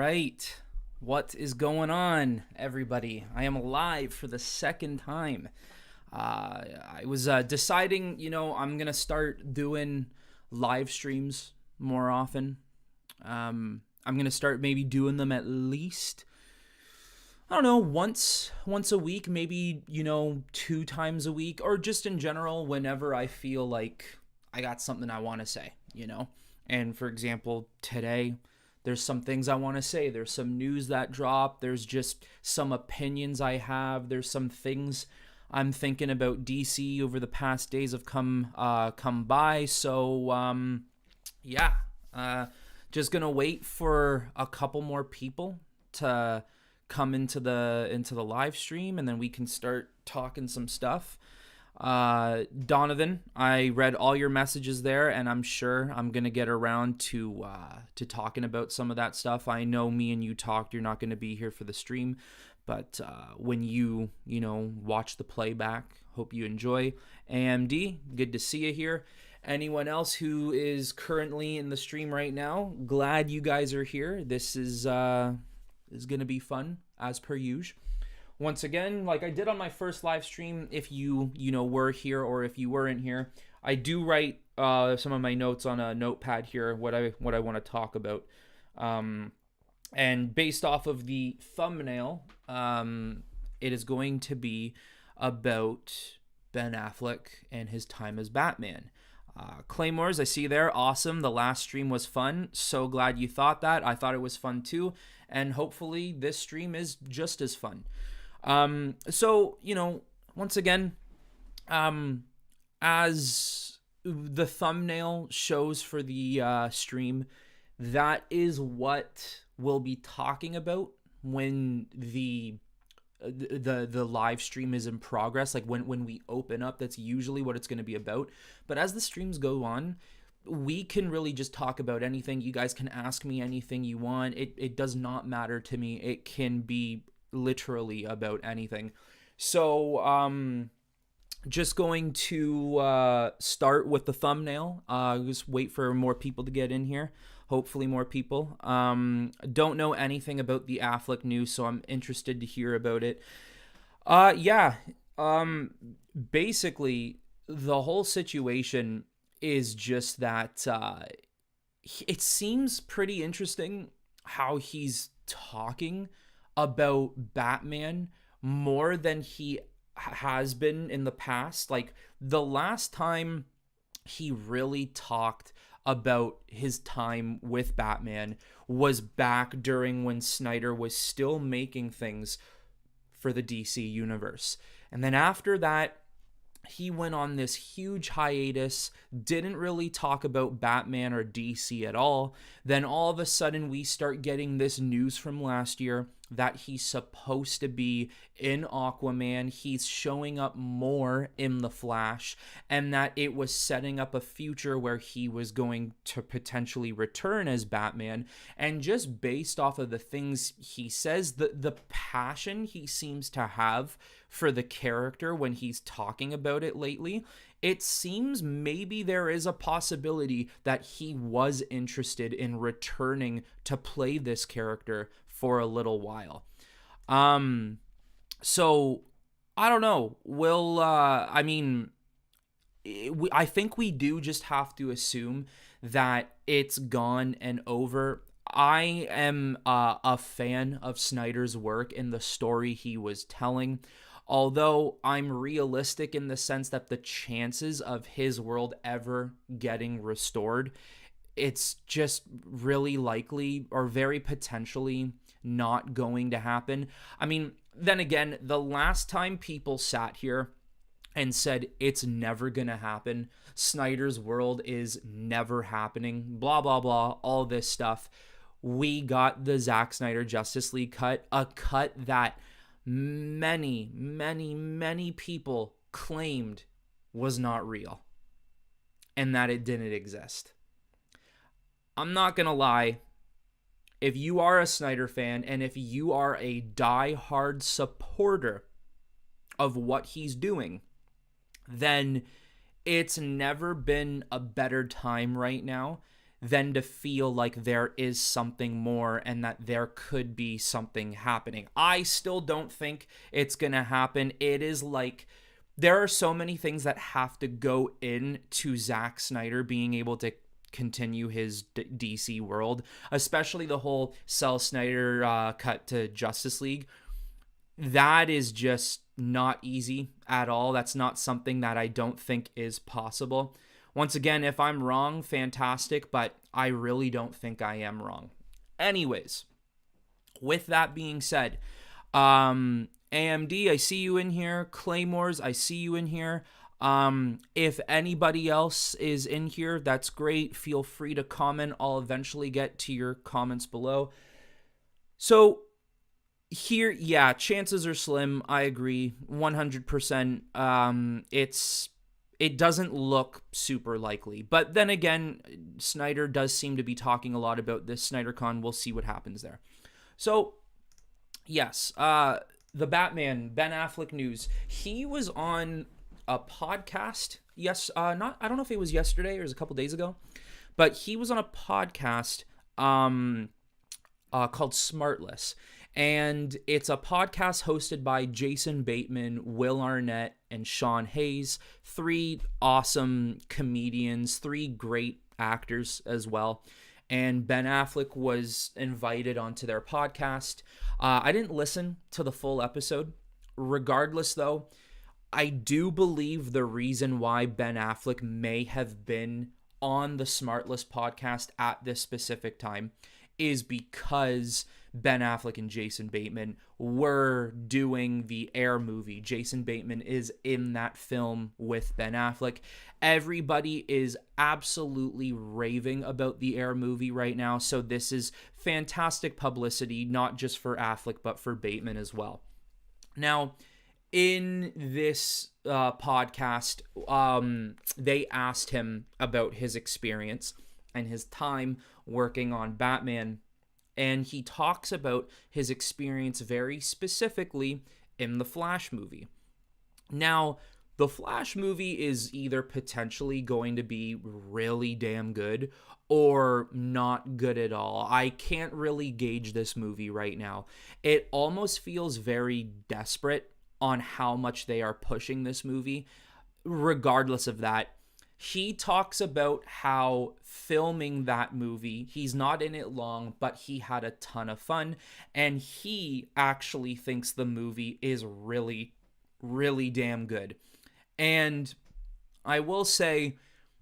right. What is going on, everybody? I am live for the second time. I was deciding, I'm going to start doing live streams more often. I'm going to start maybe doing them at least, I don't know, once a week, maybe, 2 times a week, or just in general whenever I feel like I got something I want to say. And for example, today, there's some things I want to say. There's some news that dropped. There's just some opinions I have. There's some things I'm thinking about DC over the past days have come by. So yeah, just gonna wait for a couple more people to come into the live stream, and then we can start talking some stuff. Donovan, I read all your messages there, and I'm sure I'm gonna get around to talking about some of that stuff. I know me and you talked. You're not gonna be here for the stream, but when you watch the playback, hope you enjoy. AMD, good to see you here. Anyone else who is currently in the stream right now, glad you guys are here. This is gonna be fun as per usual. Once again, like I did on my first live stream, if you were here or if you weren't here, I do write some of my notes on a notepad here, what I want to talk about. And based off of the thumbnail, it is going to be about Ben Affleck and his time as Batman. Claymores, I see there. Awesome. The last stream was fun. So glad you thought that. I thought it was fun too. And hopefully this stream is just as fun. So, once again, as the thumbnail shows for the stream, that is what we'll be talking about when the live stream is in progress. Like when we open up, that's usually what it's going to be about. But as the streams go on, we can really just talk about anything. You guys can ask me anything you want. It does not matter to me. It can be literally about anything. So just going to start with the thumbnail. Just wait for more people to get in here. Hopefully more people. Don't know anything about the Affleck news, so I'm interested to hear about it. Basically the whole situation is just that it seems pretty interesting how he's talking about Batman more than he has been in the past. Like the last time he really talked about his time with Batman was back during when Snyder was still making things for the DC universe. And then after that, he went on this huge hiatus, didn't really talk about Batman or DC at all. Then all of a sudden we start getting this news from last year that he's supposed to be in Aquaman. He's showing up more in The Flash, and that it was setting up a future where he was going to potentially return as Batman. And just based off of the things he says, the passion he seems to have for the character when he's talking about it lately, it seems maybe there is a possibility that he was interested in returning to play this character for a little while. So I don't know. I think we do just have to assume that it's gone and over. I am a fan of Snyder's work and the story he was telling. Although I'm realistic in the sense that the chances of his world ever getting restored, it's just really likely or very potentially not going to happen. I mean, then again, the last time people sat here and said it's never gonna happen, Snyder's world is never happening, blah, blah, blah, all this stuff, we got the Zack Snyder Justice League cut, a cut that many, many, many people claimed was not real and that it didn't exist. I'm not gonna lie, if you are a Snyder fan and if you are a die-hard supporter of what he's doing, then it's never been a better time right now then to feel like there is something more and that there could be something happening. I still don't think it's gonna happen. It is like, there are so many things that have to go into Zack Snyder being able to continue his DC world, especially the whole Cell Snyder cut to Justice League. That is just not easy at all. That's not something that I don't think is possible. Once again, if I'm wrong, fantastic, but I really don't think I am wrong. Anyways, with that being said, AMD, I see you in here. Claymores, I see you in here. If anybody else is in here, that's great. Feel free to comment. I'll eventually get to your comments below. So here, yeah, chances are slim. I agree 100%. It doesn't look super likely. But then again, Snyder does seem to be talking a lot about this SnyderCon. We'll see what happens there. So, yes, the Batman, Ben Affleck news. He was on a podcast. Yes, I don't know if it was yesterday or it was a couple days ago, but he was on a podcast called Smartless. And it's a podcast hosted by Jason Bateman, Will Arnett, and Sean Hayes. 3 awesome comedians, 3 great actors as well. And Ben Affleck was invited onto their podcast. I didn't listen to the full episode. Regardless, though, I do believe the reason why Ben Affleck may have been on the Smartless podcast at this specific time is because Ben Affleck and Jason Bateman were doing the Air movie. Jason Bateman is in that film with Ben Affleck. Everybody is absolutely raving about the Air movie right now, so this is fantastic publicity, not just for Affleck, but for Bateman as well. Now, in this podcast, they asked him about his experience and his time working on Batman, and he talks about his experience very specifically in the Flash movie. Now, the Flash movie is either potentially going to be really damn good or not good at all. I can't really gauge this movie right now. It almost feels very desperate on how much they are pushing this movie. Regardless of that, he talks about how filming that movie, he's not in it long, but he had a ton of fun, and he actually thinks the movie is really, really damn good. And I will say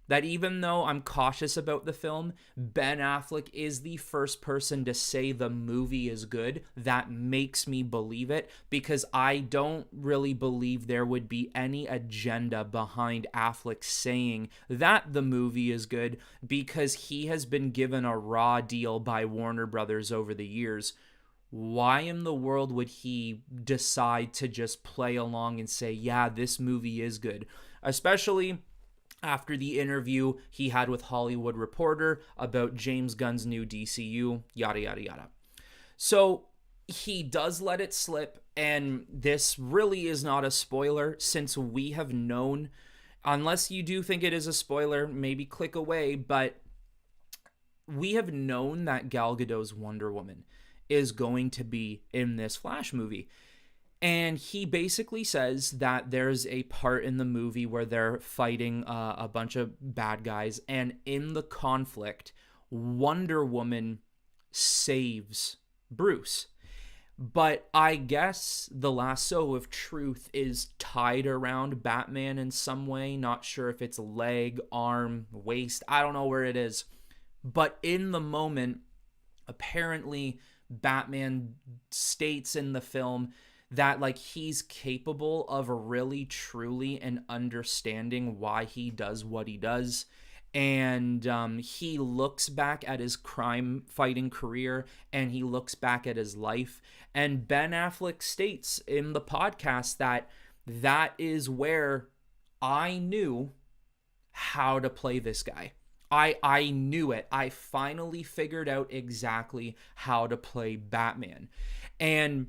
that even though I'm cautious about the film, Ben Affleck is the first person to say the movie is good. That makes me believe it, because I don't really believe there would be any agenda behind Affleck saying that the movie is good, because he has been given a raw deal by Warner Brothers over the years. Why in the world would he decide to just play along and say, yeah, this movie is good? Especially after the interview he had with Hollywood Reporter about James Gunn's new DCU, yada, yada, yada. So he does let it slip, and this really is not a spoiler, since we have known, unless you do think it is a spoiler, maybe click away, but we have known that Gal Gadot's Wonder Woman is going to be in this Flash movie. And he basically says that there's a part in the movie where they're fighting a bunch of bad guys, and in the conflict, Wonder Woman saves Bruce. But I guess the lasso of truth is tied around Batman in some way. Not sure if it's leg, arm, waist. I don't know where it is. But in the moment, apparently Batman states in the film that, like, he's capable of really, truly, and understanding why he does what he does. And he looks back at his crime-fighting career, and he looks back at his life. And Ben Affleck states in the podcast that that is where I knew how to play this guy. I knew it. I finally figured out exactly how to play Batman. And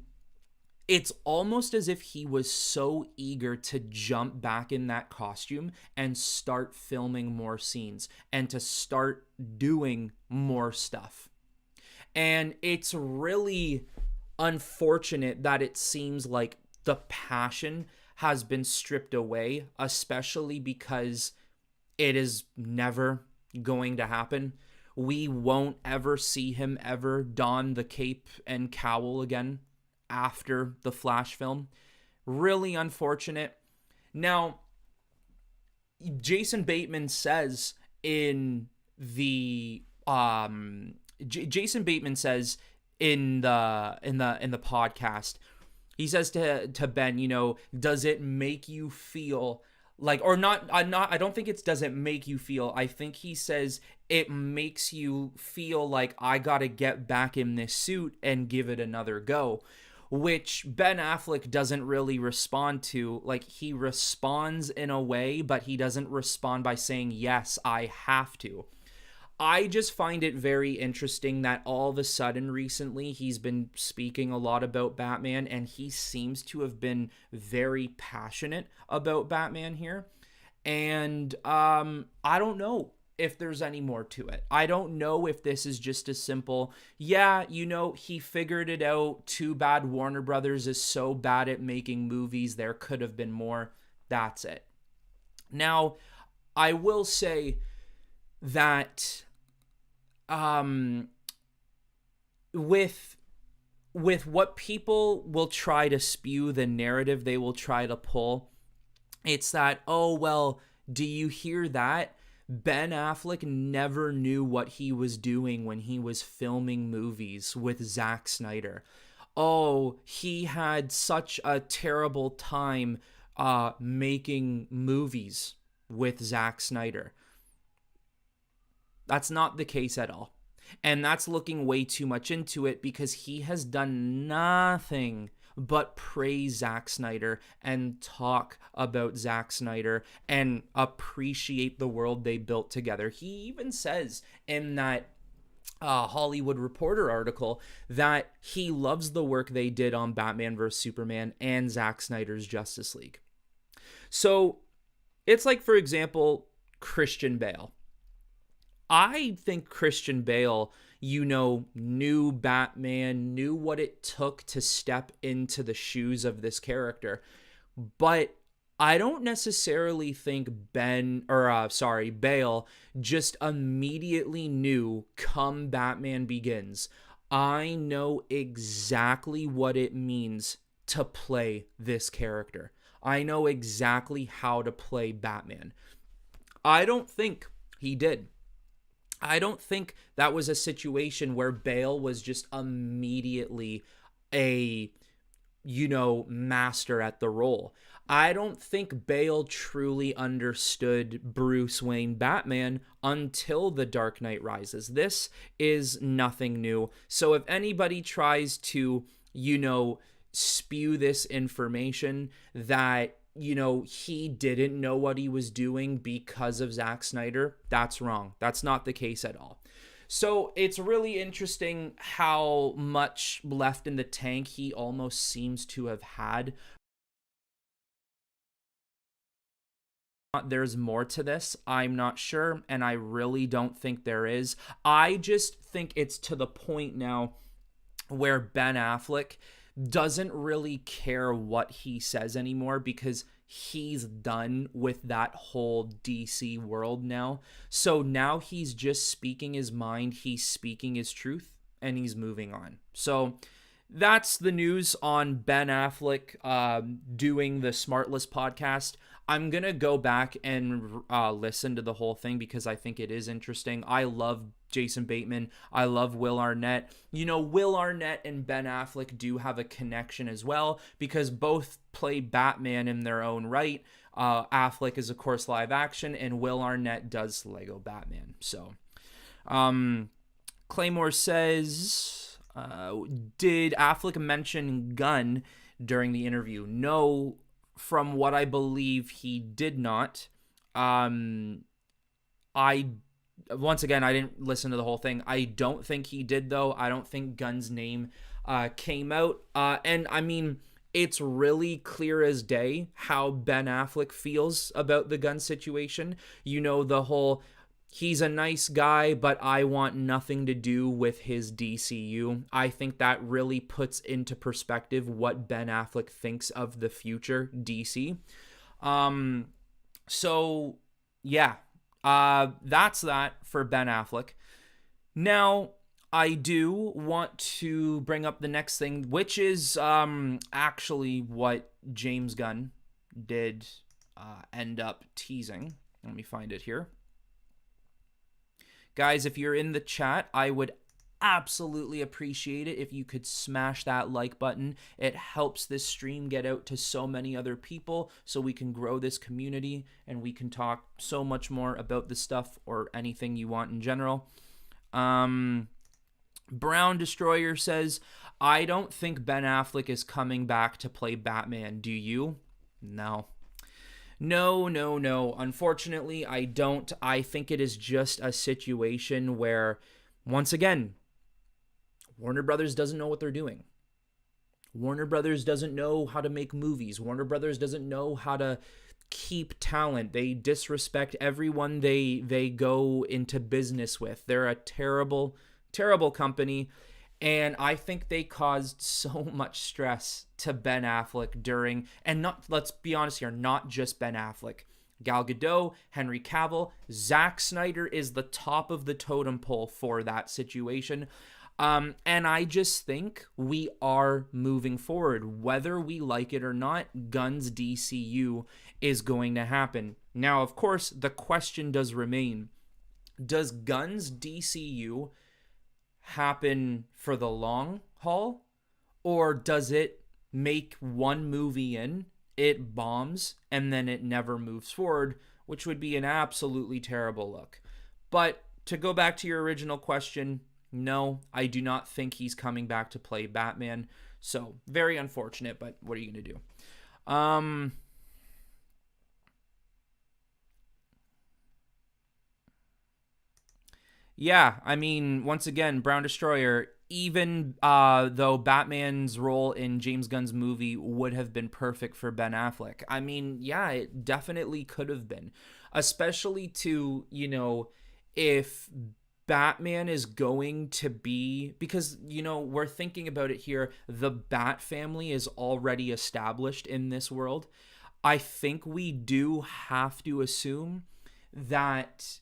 it's almost as if he was so eager to jump back in that costume and start filming more scenes and to start doing more stuff. And it's really unfortunate that it seems like the passion has been stripped away, especially because it is never going to happen. We won't ever see him ever don the cape and cowl again after the Flash film. Really unfortunate. Now, Jason Bateman says in the Jason Bateman says in the podcast, he says to Ben, does it make you feel like, or not, I don't think it's does it make you feel. I think he says it makes you feel like I got to get back in this suit and give it another go, which Ben Affleck doesn't really respond to. Like, he responds in a way, but he doesn't respond by saying, yes, I have to. I just find it very interesting that all of a sudden recently he's been speaking a lot about Batman, and he seems to have been very passionate about Batman here. And I don't know if there's any more to it. I don't know if this is just a simple, yeah, he figured it out. Too bad Warner Brothers is so bad at making movies. There could have been more. That's it. Now, I will say that with what people will try to spew, the narrative they will try to pull, it's that, oh, well, do you hear that? Ben Affleck never knew what he was doing when he was filming movies with Zack Snyder. Oh, he had such a terrible time making movies with Zack Snyder. That's not the case at all. And that's looking way too much into it, because he has done nothing but praise Zack Snyder and talk about Zack Snyder and appreciate the world they built together. He even says in that Hollywood Reporter article that he loves the work they did on Batman vs. Superman and Zack Snyder's Justice League. So it's like, for example, Christian Bale. I think Christian Bale, knew Batman, knew what it took to step into the shoes of this character. But I don't necessarily think Bale just immediately knew come Batman Begins, I know exactly what it means to play this character. I know exactly how to play Batman. I don't think he did. I don't think that was a situation where Bale was just immediately a, master at the role. I don't think Bale truly understood Bruce Wayne Batman until The Dark Knight Rises. This is nothing new. So if anybody tries to, spew this information that he didn't know what he was doing because of Zack Snyder, that's wrong. That's not the case at all. So it's really interesting how much left in the tank he almost seems to have had. There's more to this, I'm not sure, and I really don't think there is. I just think it's to the point now where Ben Affleck doesn't really care what he says anymore, because he's done with that whole DC world now. So now he's just speaking his mind, he's speaking his truth, and he's moving on. So that's the news on Ben Affleck doing the Smartless podcast. I'm going to go back and listen to the whole thing because I think it is interesting. I love Jason Bateman. I love Will Arnett. Will Arnett and Ben Affleck do have a connection as well because both play Batman in their own right. Affleck is, of course, live action, and Will Arnett does Lego Batman. So, Claymore says, did Affleck mention gun during the interview? No. From what I believe, he did not. Once again, I didn't listen to the whole thing. I don't think he did, though. I don't think Gunn's name came out. And I mean, it's really clear as day how Ben Affleck feels about the gun situation. You know, the whole, he's a nice guy, but I want nothing to do with his DCU. I think that really puts into perspective what Ben Affleck thinks of the future DC. So yeah, that's that for Ben Affleck. Now, I do want to bring up the next thing, which is actually what James Gunn did end up teasing. Let me find it here. Guys, if you're in the chat, I would absolutely appreciate it if you could smash that like button. It helps this stream get out to so many other people so we can grow this community and we can talk so much more about this stuff or anything you want in general. Brown Destroyer says, I don't think Ben Affleck is coming back to play Batman. Do you? No. No. Unfortunately, I don't. I think it is just a situation where, once again, Warner Brothers doesn't know what they're doing. Warner Brothers doesn't know how to make movies. Warner Brothers doesn't know how to keep talent. They disrespect everyone they go into business with. They're a terrible company, and I think they caused so much stress to Ben Affleck during, and not, let's be honest here, not just Ben Affleck. Gal Gadot, Henry Cavill, Zack Snyder is the top of the totem pole for that situation. And I just think we are moving forward. Whether we like it or not, Gunn's DCU is going to happen. Now, of course, the question does remain. Does Gunn's DCU happen for the long haul? Or does it make one movie in, it bombs, and then it never moves forward, which would be an absolutely terrible look. But to go back to your original question, no, I do not think he's coming back to play Batman. So, very unfortunate, but what are you going to do? Yeah, I mean, once again, Brown Destroyer, even though Batman's role in James Gunn's movie would have been perfect for Ben Affleck. I mean, yeah, it definitely could have been. Especially to, you know, if Batman is going to be, because, you know, we're thinking about it here, the Bat family is already established in this world. I think we do have to assume that,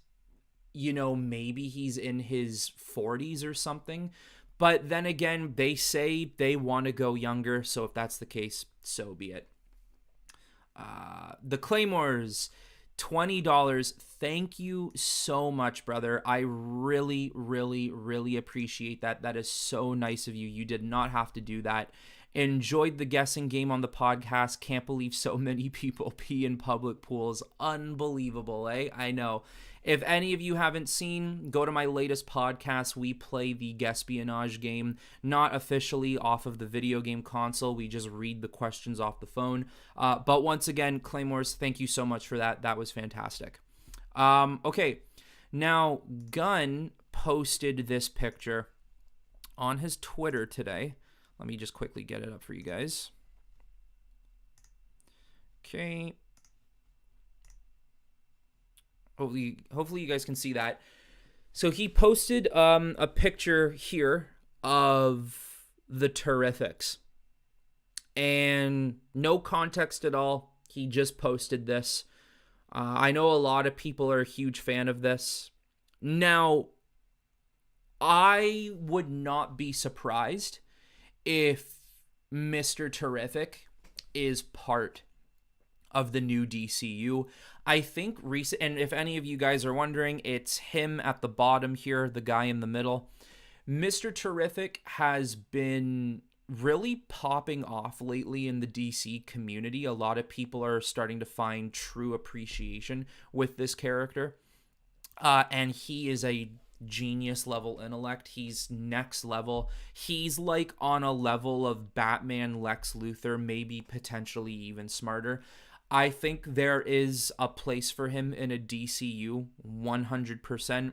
you know, maybe he's in his 40s or something. But then again, they say they want to go younger, so if that's the case, so be it. The Claymores, $20. Thank you so much, brother. I really, really, really appreciate that. That is so nice of you. You did not have to do that. Enjoyed the guessing game on the podcast. Can't believe so many people pee in public pools. Unbelievable, eh? I know. If any of you haven't seen, go to my latest podcast. We play the Guespionage game, not officially off of the video game console. We just read the questions off the phone. But once again, Claymores, thank you so much for that. That was fantastic. Okay, now Gunn posted this picture on his Twitter today. Let me just quickly get it up for you guys. Okay. Hopefully you guys can see that. So he posted a picture here of the Terrifics. And no context at all. He just posted this. I know a lot of people are a huge fan of this. Now, I would not be surprised if Mr. Terrific is part of the new DCU. I think recent, and if any of you guys are wondering, it's him at the bottom here, the guy in the middle. Mr. Terrific has been really popping off lately in the DC community. A lot of people are starting to find true appreciation with this character. And he is a genius level intellect. He's next level. He's like on a level of Batman, Lex Luthor, maybe potentially even smarter. I think there is a place for him in a DCU, 100%.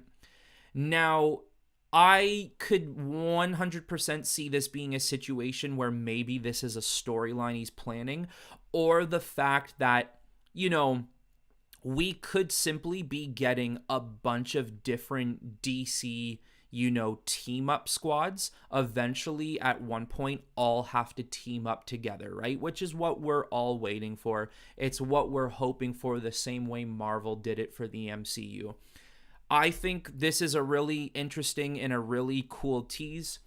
Now, I could 100% see this being a situation where maybe this is a storyline he's planning, or the fact that, you know, we could simply be getting a bunch of different DC, team up squads eventually at one point all have to team up together, right? Which is what we're all waiting for. It's what we're hoping for, the same way Marvel did it for the MCU. I think this is a really interesting and a really cool tease.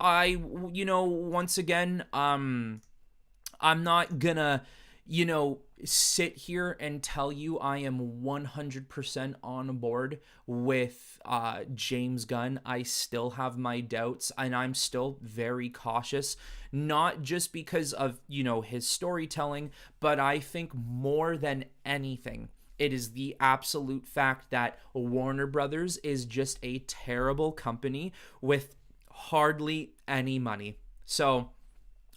Once again, I'm not gonna, sit here and tell you I am 100% on board with James Gunn. I still have my doubts, and I'm still very cautious, not just because of, his storytelling, but I think more than anything, it is the absolute fact that Warner Brothers is just a terrible company with hardly any money. So,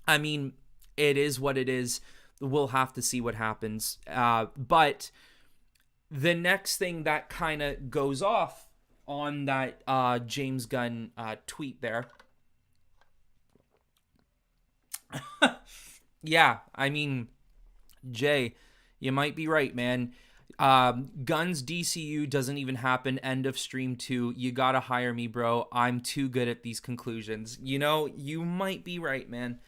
I mean, it is what it is. We'll have to see what happens. But the next thing that kind of goes off on that James Gunn tweet there. Yeah, I mean, Jay, you might be right, man. Guns DCU doesn't even happen. End of stream 2. You gotta hire me, bro. I'm too good at these conclusions. You might be right, man.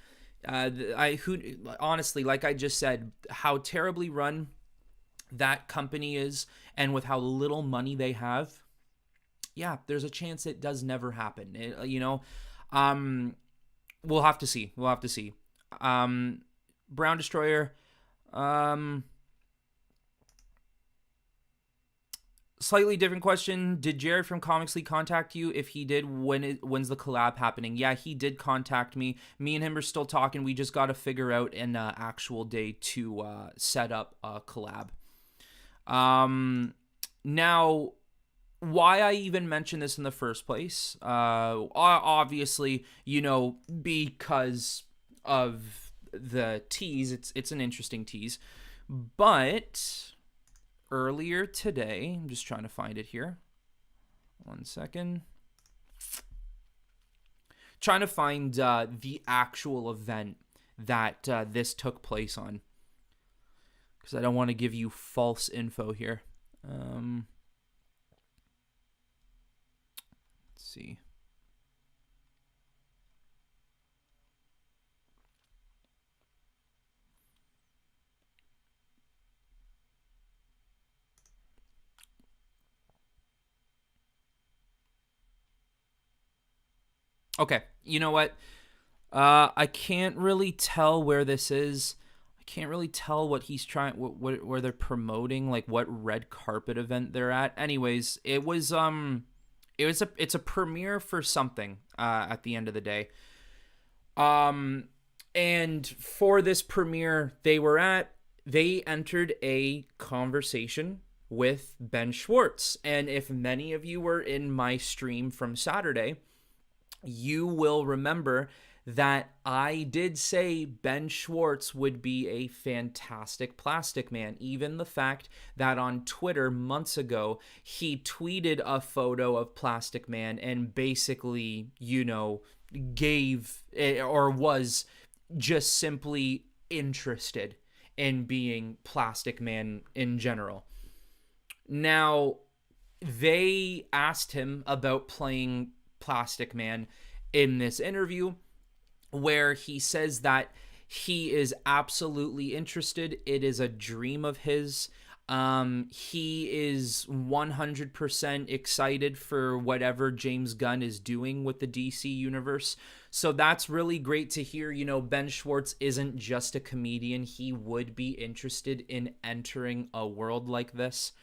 Honestly, like I just said, how terribly run that company is, and with how little money they have, yeah, there's a chance it does never happen. We'll have to see. We'll have to see. Brown Destroyer. Slightly different question. Did Jared from Comics League contact you? If he did, when's the collab happening? Yeah, he did contact me. Me and him are still talking. We just got to figure out an actual day to set up a collab. Now, why I even mentioned this in the first place? Obviously, because of the tease. It's an interesting tease, but earlier today, I'm just trying to find it here. 1 second. Trying to find the actual event that this took place on, because I don't want to give you false info here. Let's see. Okay, you know what? I can't really tell where this is. I can't really tell what he's trying, where they're promoting, like what red carpet event they're at. Anyways, it's a premiere for something. At the end of the day, and for this premiere they entered a conversation with Ben Schwartz, and if many of you were in my stream from Saturday, you will remember that I did say Ben Schwartz would be a fantastic Plastic Man. Even the fact that on Twitter months ago, he tweeted a photo of Plastic Man and basically, gave or was just simply interested in being Plastic Man in general. Now, they asked him about playing Plastic Man in this interview, where he says that he is absolutely interested. It is a dream of his. He is 100% excited for whatever James Gunn is doing with the DC universe. So that's really great to hear. Ben Schwartz isn't just a comedian. He would be interested in entering a world like this.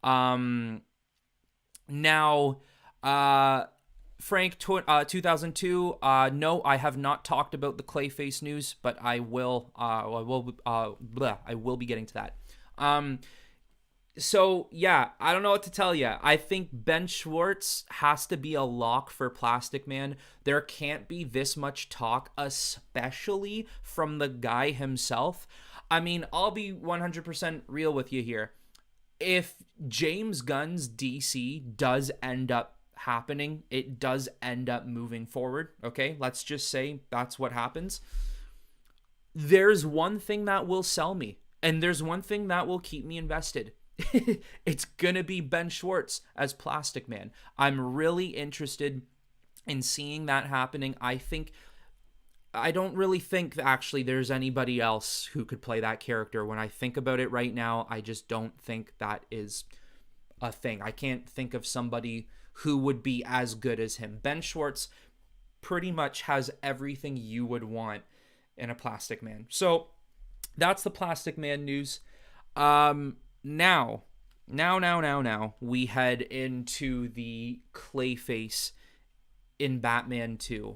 Now, Frank, 2002. No, I have not talked about the Clayface news, but I will. I will be getting to that. So yeah, I don't know what to tell you. I think Ben Schwartz has to be a lock for Plastic Man. There can't be this much talk, especially from the guy himself. I mean, I'll be 100% real with you here. If James Gunn's DC does end up happening, it does end up moving forward. Okay, let's just say that's what happens. There's one thing that will sell me, and there's one thing that will keep me invested. It's gonna be Ben Schwartz as Plastic Man. I'm really interested in seeing that happening. I don't really think actually there's anybody else who could play that character. When I think about it right now, I just don't think that is a thing. I can't think of somebody who would be as good as him. Ben Schwartz pretty much has everything you would want in a Plastic Man. So that's the Plastic Man news. Now, we head into the Clayface in Batman 2.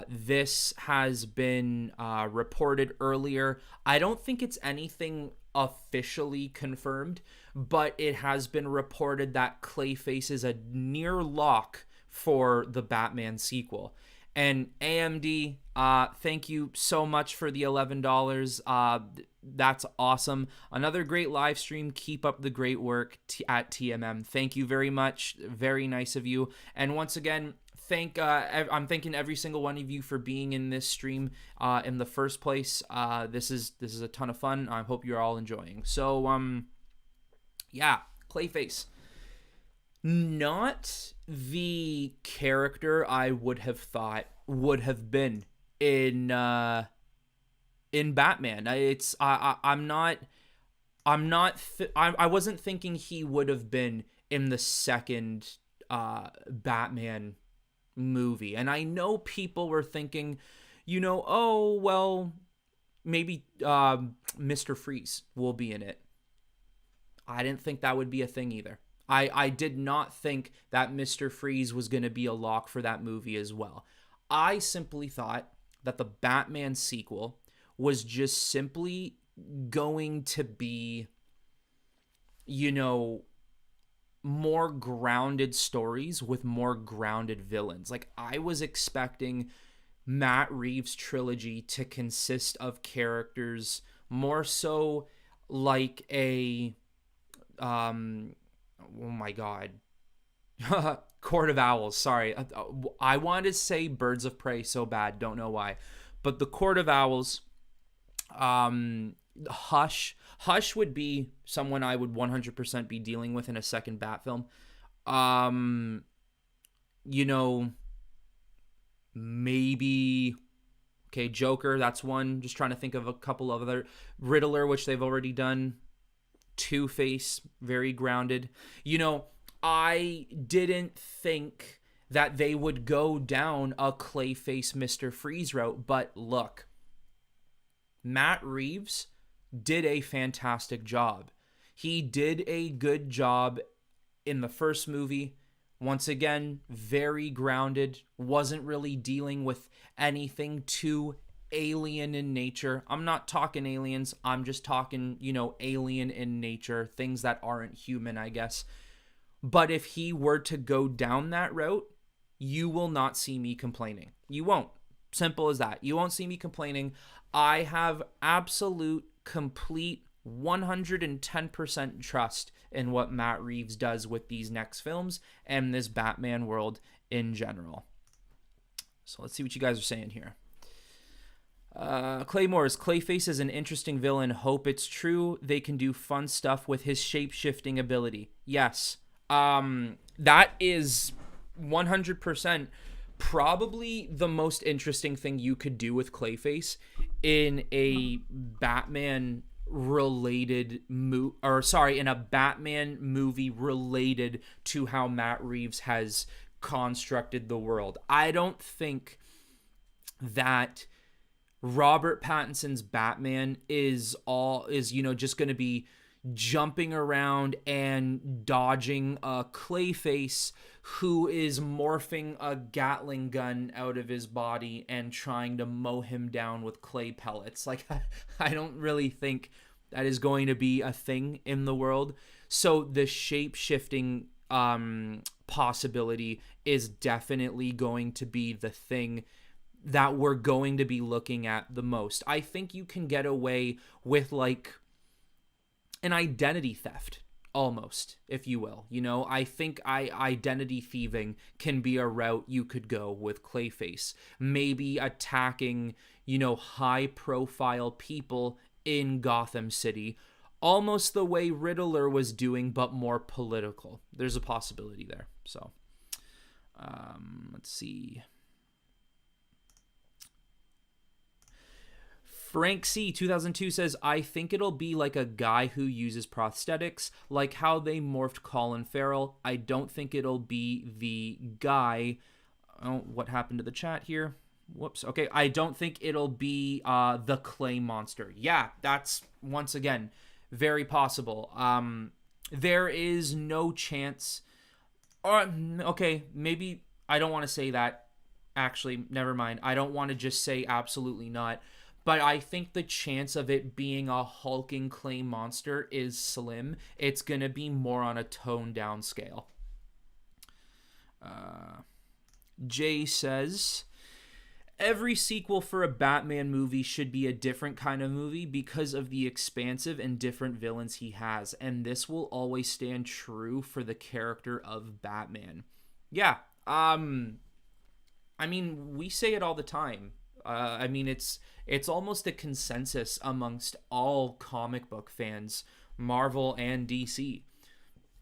This has been reported earlier. I don't think it's anything officially confirmed, but it has been reported that Clayface is a near lock for the Batman sequel. And AMD, thank you so much for the $11. That's awesome. Another great live stream. Keep up the great work at T.M.M. Thank you very much. Very nice of you. And once again, I'm thanking every single one of you for being in this stream in the first place. This is a ton of fun. I hope you're all enjoying. So yeah, Clayface. Not the character I would have thought would have been in Batman. I wasn't thinking he would have been in the second Batman movie. And I know people were thinking, oh, well, maybe Mr. Freeze will be in it. I didn't think that would be a thing either. I did not think that Mr. Freeze was going to be a lock for that movie as well. I simply thought that the Batman sequel was just simply going to be, more grounded stories with more grounded villains. Like, I was expecting Matt Reeves' trilogy to consist of characters more so like a oh my god. Court of Owls, sorry. I wanted to say Birds of Prey so bad, don't know why. But the Court of Owls, Hush would be someone I would 100% be dealing with in a second Bat film. Maybe, okay, Joker, that's one. Just trying to think of a couple of other. Riddler, which they've already done. Two-Face, very grounded. I didn't think that they would go down a Clayface Mr. Freeze route, but look, Matt Reeves did a fantastic job. He did a good job in the first movie. Once again, very grounded, wasn't really dealing with anything too alien in nature. I'm not talking aliens, I'm just talking, alien in nature, things that aren't human, I guess. But if he were to go down that route, you will not see me complaining. You won't. Simple as that. You won't see me complaining. I have absolute, complete, 110% trust in what Matt Reeves does with these next films and this Batman world in general. So let's see what you guys are saying here. Claymores, Clayface is an interesting villain. Hope it's true. They can do fun stuff with his shape-shifting ability. Yes. That is 100% probably the most interesting thing you could do with Clayface in a Batman related in a Batman movie related to how Matt Reeves has constructed the world. I don't think that Robert Pattinson's Batman is just going to be jumping around and dodging a Clayface who is morphing a Gatling gun out of his body and trying to mow him down with clay pellets. Like, I don't really think that is going to be a thing in the world. So the shape-shifting possibility is definitely going to be the thing that we're going to be looking at the most. I think you can get away with like an identity theft. almost, if you will. I think identity thieving can be a route you could go with Clayface. Maybe attacking, high profile people in Gotham City, almost the way Riddler was doing, but more political. There's a possibility there. So, let's see. Frank C 2002 says, I think it'll be like a guy who uses prosthetics, like how they morphed Colin Farrell. I don't think it'll be the guy. Oh, what happened to the chat here? Whoops. Okay, I don't think it'll be the clay monster. Yeah, that's, once again, very possible. There is no chance. Or, okay, maybe I don't want to say that. Actually, never mind. I don't want to just say absolutely not. But I think the chance of it being a hulking clay monster is slim. It's going to be more on a toned down scale. Jay says, every sequel for a Batman movie should be a different kind of movie because of the expansive and different villains he has. And this will always stand true for the character of Batman. Yeah. I mean, we say it all the time. I mean, it's almost a consensus amongst all comic book fans, Marvel and DC,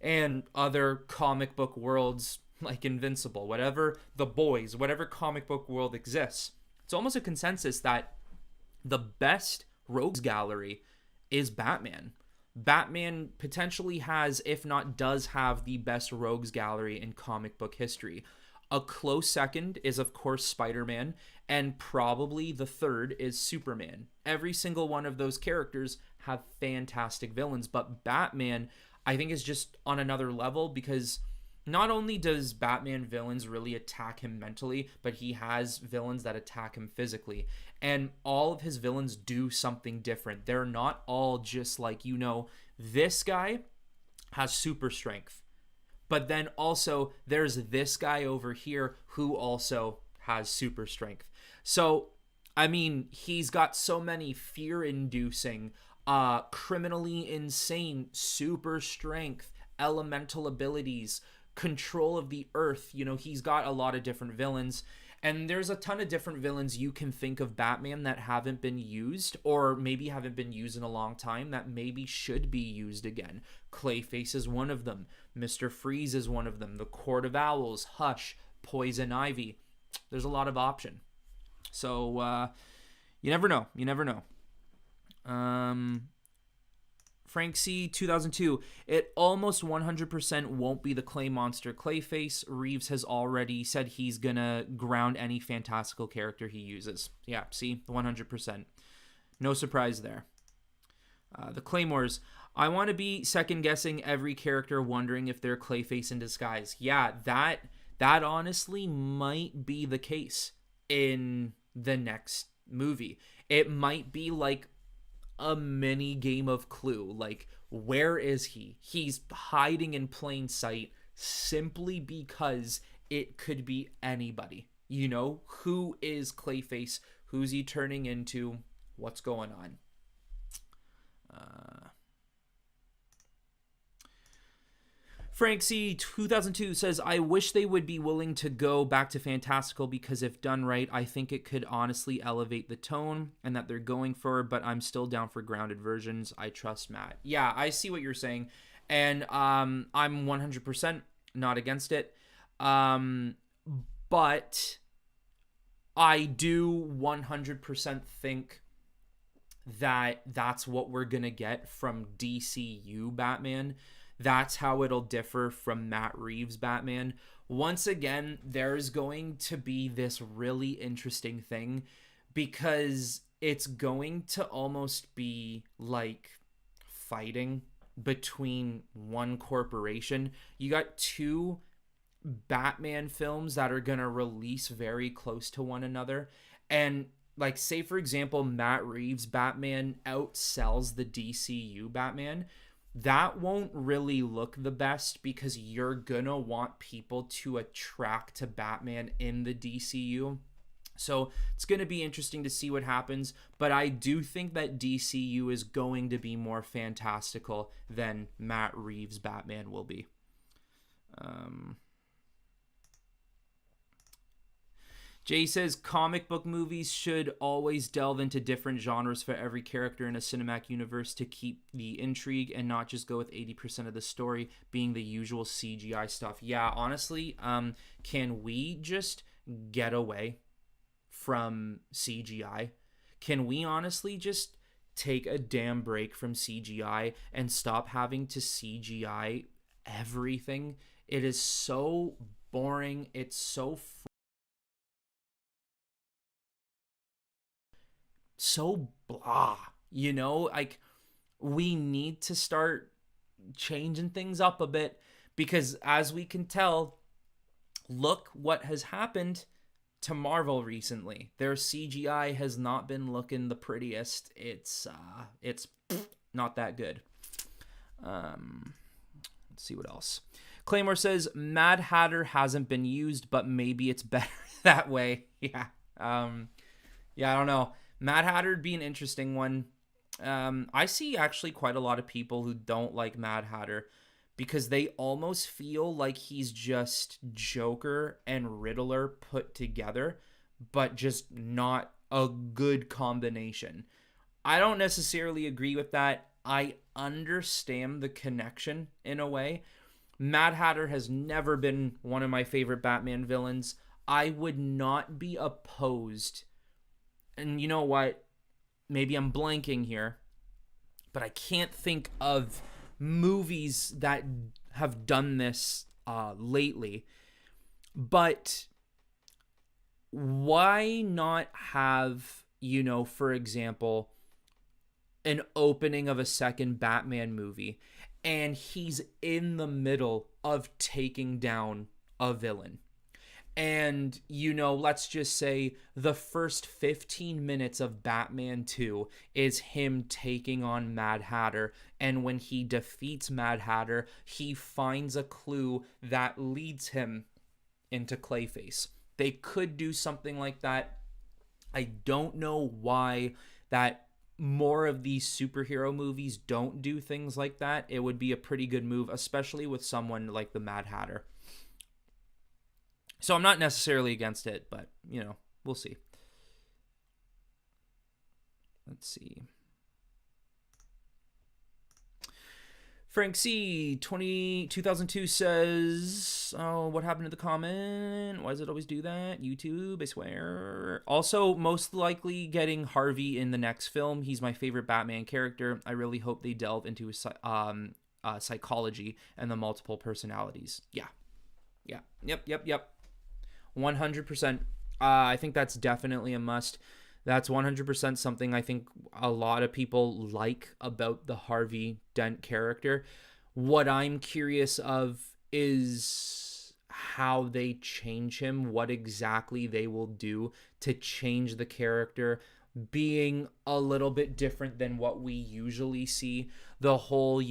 and other comic book worlds like Invincible, whatever, The Boys, whatever comic book world exists. It's almost a consensus that the best rogues gallery is Batman. Batman potentially has, if not does have, the best rogues gallery in comic book history. A close second is, of course, Spider-Man, and probably the third is Superman. Every single one of those characters have fantastic villains, but Batman, I think, is just on another level because not only does Batman villains really attack him mentally, but he has villains that attack him physically. And all of his villains do something different. They're not all just like, this guy has super strength. But then also there's this guy over here who also has super strength. So, I mean, he's got so many fear-inducing, criminally insane, super strength, elemental abilities, control of the earth. He's got a lot of different villains. And there's a ton of different villains you can think of Batman that haven't been used, or maybe haven't been used in a long time, that maybe should be used again. Clayface is one of them. Mr. Freeze is one of them. The Court of Owls, Hush, Poison Ivy. There's a lot of option. So, you never know. You never know. Frank C 2002, it almost 100% won't be the clay monster Clayface. Reeves has already said he's gonna ground any fantastical character he uses. Yeah, see, 100%. No surprise there. The Claymores, I want to be second guessing every character, wondering if they're Clayface in disguise. Yeah, that honestly might be the case in the next movie. It might be like a mini game of Clue. Like, where is he? He's hiding in plain sight simply because it could be anybody. Who is Clayface? Who's he turning into? What's going on? Frank C 2002 says, I wish they would be willing to go back to fantastical because if done right, I think it could honestly elevate the tone and that they're going for, but I'm still down for grounded versions. I trust Matt. Yeah, I see what you're saying. And I'm 100% not against it. But I do 100% think that that's what we're going to get from DCU Batman. That's how it'll differ from Matt Reeves' Batman. Once again, there's going to be this really interesting thing because it's going to almost be like fighting between one corporation. You got two Batman films that are going to release very close to one another. And like, say, for example, Matt Reeves' Batman outsells the DCU Batman. That won't really look the best because you're gonna want people to attract to Batman in the DCU. So it's going to be interesting to see what happens, but I do think that DCU is going to be more fantastical than Matt Reeves' Batman will be. Jay says comic book movies should always delve into different genres for every character in a cinematic universe to keep the intrigue and not just go with 80% of the story being the usual CGI stuff. Yeah, honestly, can we just get away from CGI? Can we honestly just take a damn break from CGI and stop having to CGI everything? It is so boring. It's so blah, like we need to start changing things up a bit, because as we can tell, look what has happened to Marvel recently. Their CGI has not been looking the prettiest. It's not that good. Let's see what else. Claymore says Mad Hatter hasn't been used, but maybe it's better that way. Yeah. Yeah, I don't know. Mad Hatter would be an interesting one. I see actually quite a lot of people who don't like Mad Hatter because they almost feel like he's just Joker and Riddler put together, but just not a good combination. I don't necessarily agree with that. I understand the connection in a way. Mad Hatter has never been one of my favorite Batman villains. I would not be opposed. And you know what? Maybe I'm blanking here, but I can't think of movies that have done this lately. But why not have, for example, an opening of a second Batman movie and he's in the middle of taking down a villain? And, let's just say the first 15 minutes of Batman 2 is him taking on Mad Hatter. And when he defeats Mad Hatter, he finds a clue that leads him into Clayface. They could do something like that. I don't know why that more of these superhero movies don't do things like that. It would be a pretty good move, especially with someone like the Mad Hatter. So I'm not necessarily against it, but, we'll see. Let's see. Frank C. 2002 says, oh, what happened to the comment? Why does it always do that? YouTube, I swear. Also, most likely getting Harvey in the next film. He's my favorite Batman character. I really hope they delve into his psychology and the multiple personalities. Yeah. Yep. 100%. I think that's definitely a must. That's 100% something I think a lot of people like about the Harvey Dent character. What I'm curious of is how they change him, what exactly they will do to change the character being a little bit different than what we usually see. The whole,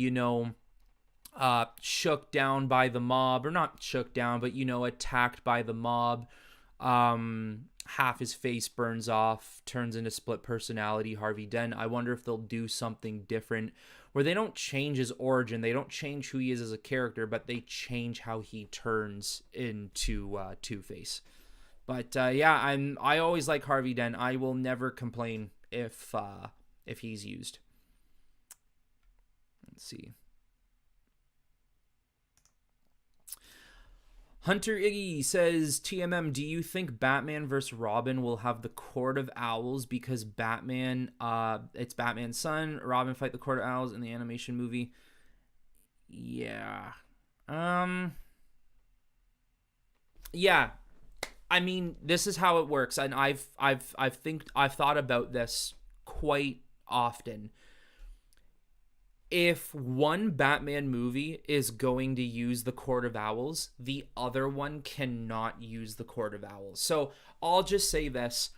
shook down by the mob, or not shook down, but attacked by the mob. Half his face burns off, turns into split personality Harvey Dent. I wonder if they'll do something different where they don't change his origin, they don't change who he is as a character, but they change how he turns into Two-Face. But I always like Harvey Dent. I will never complain if he's used. Let's see. Hunter Iggy says, T.M.M, do you think Batman vs. Robin will have the Court of Owls because Batman, it's Batman's son, Robin fight the Court of Owls in the animation movie? Yeah. Yeah. I mean, this is how it works, and I've thought about this quite often. If one Batman movie is going to use the Court of Owls, the other one cannot use the Court of Owls. So I'll just say this.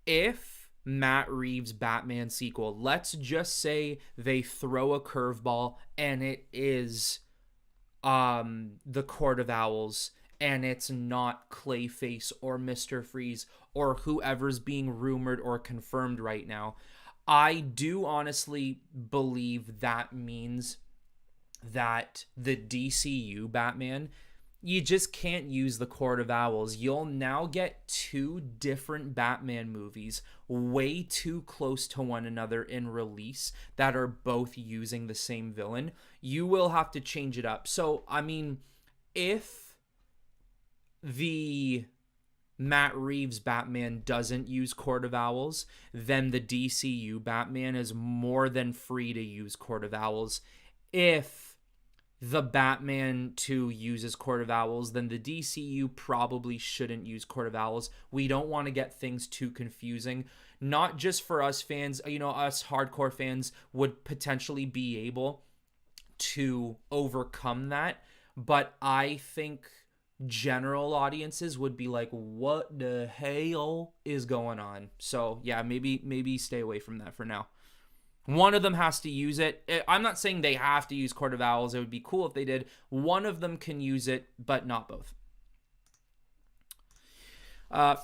If Matt Reeves' Batman sequel, let's just say they throw a curveball and it is the Court of Owls, and it's not Clayface or Mr. Freeze or whoever's being rumored or confirmed right now. I do honestly believe that means that the DCU Batman, you just can't use the Court of Owls. You'll now get two different Batman movies way too close to one another in release that are both using the same villain. You will have to change it up. So, I mean, if the Matt Reeves Batman doesn't use Court of Owls, then the DCU Batman is more than free to use Court of Owls. If the Batman 2 uses Court of Owls, then the DCU probably shouldn't use Court of Owls. We don't want to get things too confusing. Not just for us fans, us hardcore fans would potentially be able to overcome that, but I think general audiences would be like, what the hell is going on? So yeah, maybe stay away from that for now. One of them has to use it. I'm not saying they have to use Court of Owls. It would be cool if they did. One of them can use it, but not both.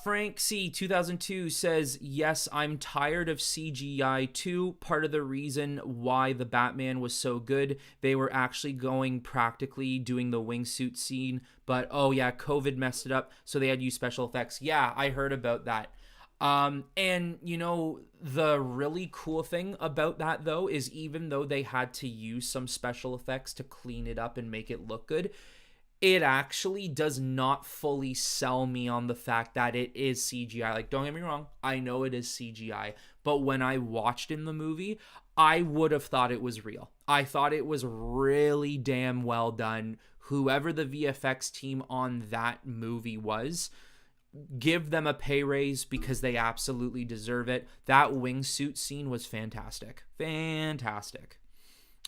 Frank C 2002 says, yes, I'm tired of CGI too. Part of the reason why the Batman was so good, they were actually going practically doing the wingsuit scene, but oh yeah, COVID messed it up, so they had to use special effects. Yeah, I heard about that. And the really cool thing about that though is even though they had to use some special effects to clean it up and make it look good, it actually does not fully sell me on the fact that it is CGI. Like, don't get me wrong, I know it is CGI, but when I watched in the movie, I would have thought it was real. I thought it was really damn well done. Whoever the VFX team on that movie was, give them a pay raise because they absolutely deserve it. That wingsuit scene was fantastic. Fantastic.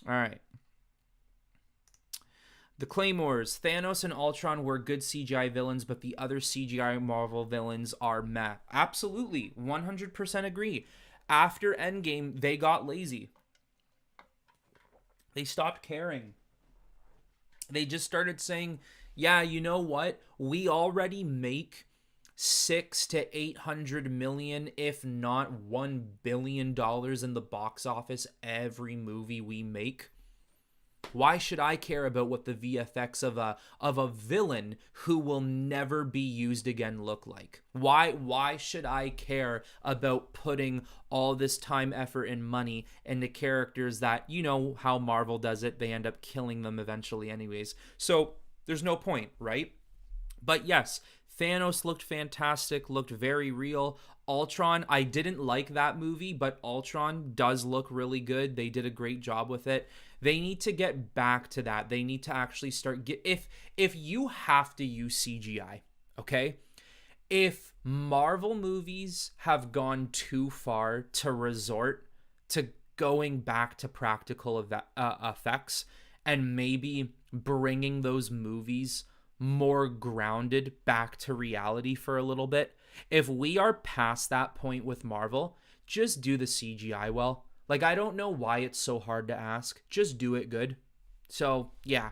All right. The Claymores, Thanos and Ultron were good CGI villains, but the other CGI Marvel villains are meh. Absolutely, 100% agree. After Endgame, they got lazy. They stopped caring. They just started saying, yeah, you know what? We already make $600 to $800 million, if not $1 billion in the box office every movie we make. Why should I care about what the VFX of a villain who will never be used again look like? Why should I care about putting all this time, effort, and money into characters that, you know how Marvel does it, they end up killing them eventually anyways. So there's no point, right? But yes, Thanos looked fantastic, looked very real. Ultron, I didn't like that movie, but Ultron does look really good. They did a great job with it. They need to get back to that. They need to actually start if you have to use CGI, okay? If Marvel movies have gone too far to resort to going back to practical effects and maybe bringing those movies more grounded back to reality for a little bit, if we are past that point with Marvel, just do the CGI well. Like, I don't know why it's so hard to ask. Just do it good. So, yeah.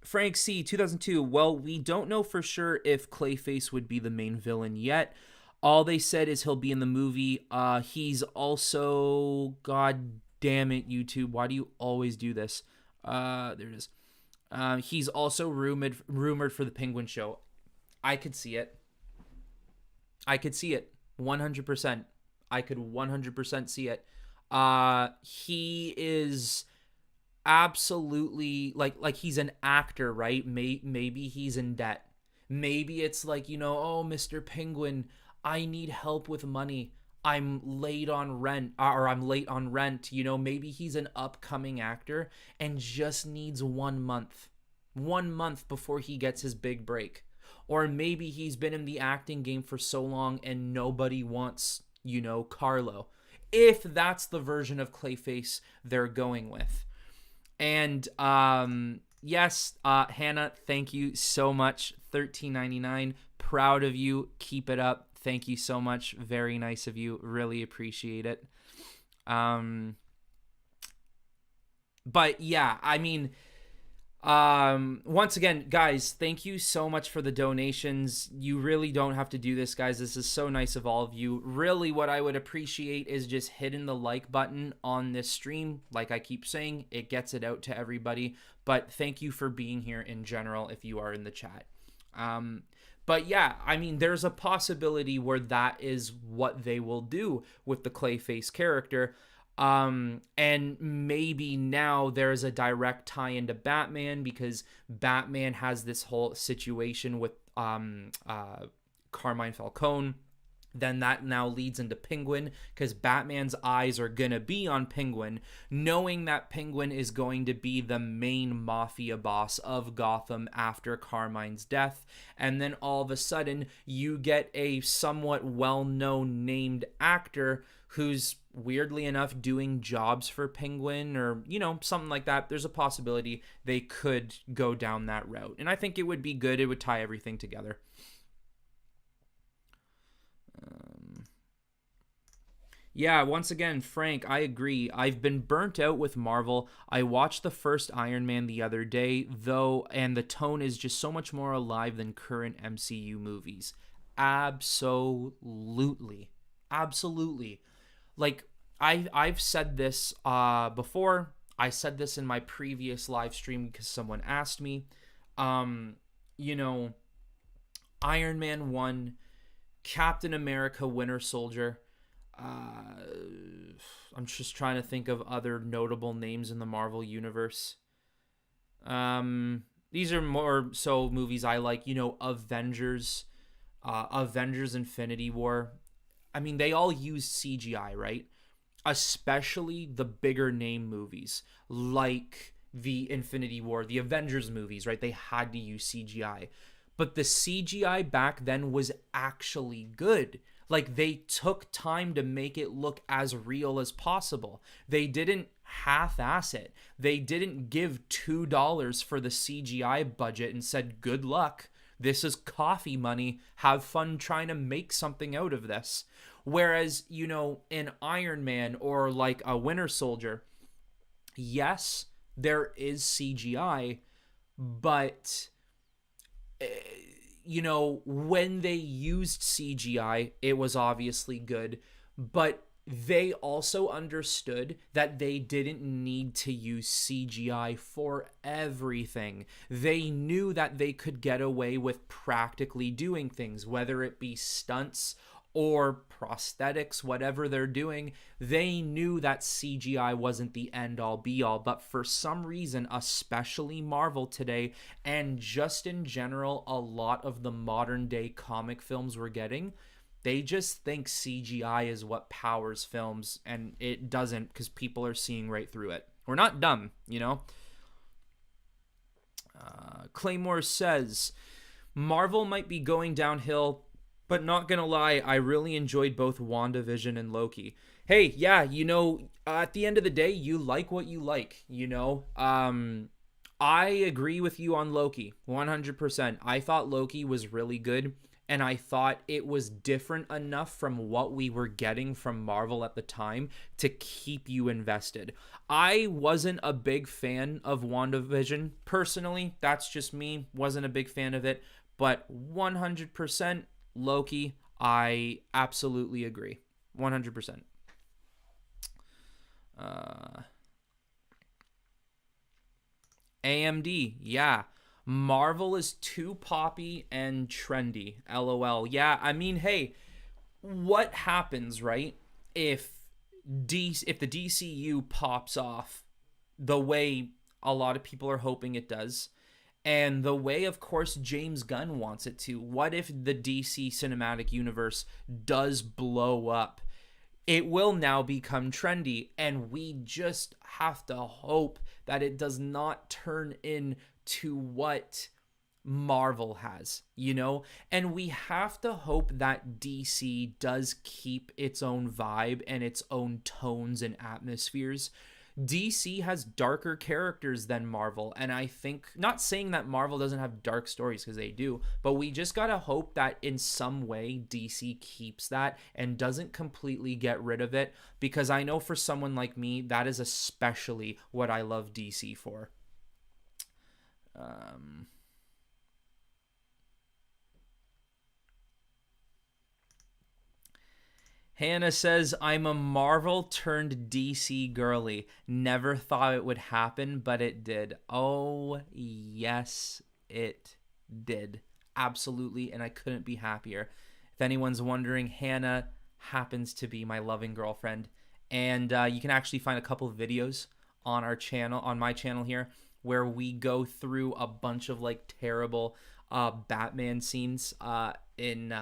Frank C, 2002. Well, we don't know for sure if Clayface would be the main villain yet. All they said is he'll be in the movie. He's also... God damn it, YouTube. Why do you always do this? There it is. He's also rumored for the Penguin show. I could see it. 100%. I could 100% see it. He is absolutely like he's an actor, right? Maybe he's in debt. Maybe it's like, oh, Mr. Penguin, I need help with money. I'm late on rent, maybe he's an upcoming actor and just needs 1 month. 1 month before he gets his big break. Or maybe he's been in the acting game for so long and nobody wants, Carlo. If that's the version of Clayface they're going with. And yes, Hannah, thank you so much. $13.99. Proud of you. Keep it up. Thank you so much. Very nice of you. Really appreciate it. But yeah, I mean, Once again, guys, thank you so much for the donations. You really don't have to do this, guys. This is so nice of all of you. Really, what I would appreciate is just hitting the like button on this stream. Like I keep saying, it gets it out to everybody. But thank you for being here in general if you are in the chat. But yeah, I mean, there's a possibility where that is what they will do with the Clayface character. And maybe now there's a direct tie into Batman because Batman has this whole situation with Carmine Falcone. Then that now leads into Penguin because Batman's eyes are going to be on Penguin, knowing that Penguin is going to be the main mafia boss of Gotham after Carmine's death. And then all of a sudden, you get a somewhat well-known named actor who's weirdly enough doing jobs for Penguin or, something like that. There's a possibility they could go down that route. And I think it would be good. It would tie everything together. Yeah, once again, Frank, I agree. I've been burnt out with Marvel. I watched the first Iron Man the other day, though, and the tone is just so much more alive than current MCU movies. Absolutely. Like, I've said this before. I said this in my previous live stream because someone asked me. Iron Man 1, Captain America Winter Soldier. I'm just trying to think of other notable names in the Marvel universe. These are more so movies I like, Avengers, Avengers Infinity War. I mean, they all use CGI, right? Especially the bigger name movies like the Infinity War, the Avengers movies, right? They had to use CGI. But the CGI back then was actually good. Like, they took time to make it look as real as possible. They didn't half-ass it. They didn't give $2 for the CGI budget and said, good luck. This is coffee money. Have fun trying to make something out of this. Whereas, in Iron Man or like a Winter Soldier, yes, there is CGI, but when they used CGI, it was obviously good, but they also understood that they didn't need to use CGI for everything. They knew that they could get away with practically doing things, whether it be stunts or prosthetics, whatever they're doing. They knew that CGI wasn't the end all be all, but for some reason, especially Marvel today, and just in general, a lot of the modern day comic films we're getting, they just think CGI is what powers films, and it doesn't, because people are seeing right through it. We're not dumb, Claymore says, Marvel might be going downhill, but not gonna lie, I really enjoyed both WandaVision and Loki. Hey, yeah, at the end of the day, you like what you like, I agree with you on Loki, 100%. I thought Loki was really good, and I thought it was different enough from what we were getting from Marvel at the time to keep you invested. I wasn't a big fan of WandaVision, personally. That's just me. Wasn't a big fan of it, but 100%. Loki, I absolutely agree. 100%. AMD, yeah. Marvel is too poppy and trendy. LOL. Yeah, I mean, hey, what happens, right? If the DCU pops off the way a lot of people are hoping it does, and the way, of course, James Gunn wants it to. What if the DC cinematic universe does blow up? It will now become trendy, and we just have to hope that it does not turn into what Marvel has, And we have to hope that DC does keep its own vibe and its own tones and atmospheres. DC has darker characters than Marvel, and I think, not saying that Marvel doesn't have dark stories, because they do, but we just gotta hope that in some way DC keeps that and doesn't completely get rid of it, because I know for someone like me, that is especially what I love DC for. Um, Hannah says, I'm a Marvel turned DC girly. Never thought it would happen, but it did. Oh, yes, it did. Absolutely, and I couldn't be happier. If anyone's wondering, Hannah happens to be my loving girlfriend. And you can actually find a couple of videos on our channel, on my channel here, where we go through a bunch of like terrible Batman scenes in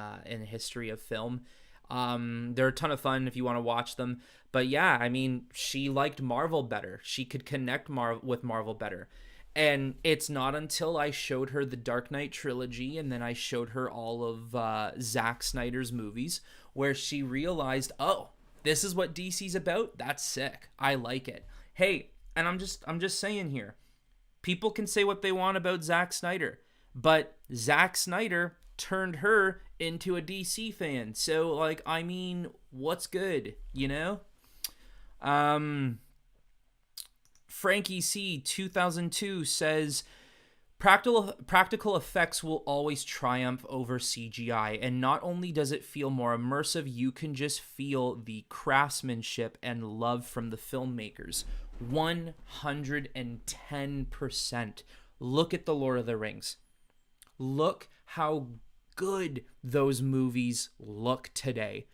history of film. They're a ton of fun if you want to watch them. But yeah, I mean, she liked Marvel better. She could connect with Marvel better. And it's not until I showed her the Dark Knight trilogy and then I showed her all of Zack Snyder's movies where she realized, oh, this is what DC's about. That's sick. I like it. Hey, and I'm just saying here, people can say what they want about Zack Snyder, but Zack Snyder turned her into a DC fan. So like, I mean, what's good, you know? Frankie C 2002 says practical effects will always triumph over CGI, and not only does it feel more immersive, you can just feel the craftsmanship and love from the filmmakers. 110%. Look at the Lord of the Rings. Look how good those movies look today.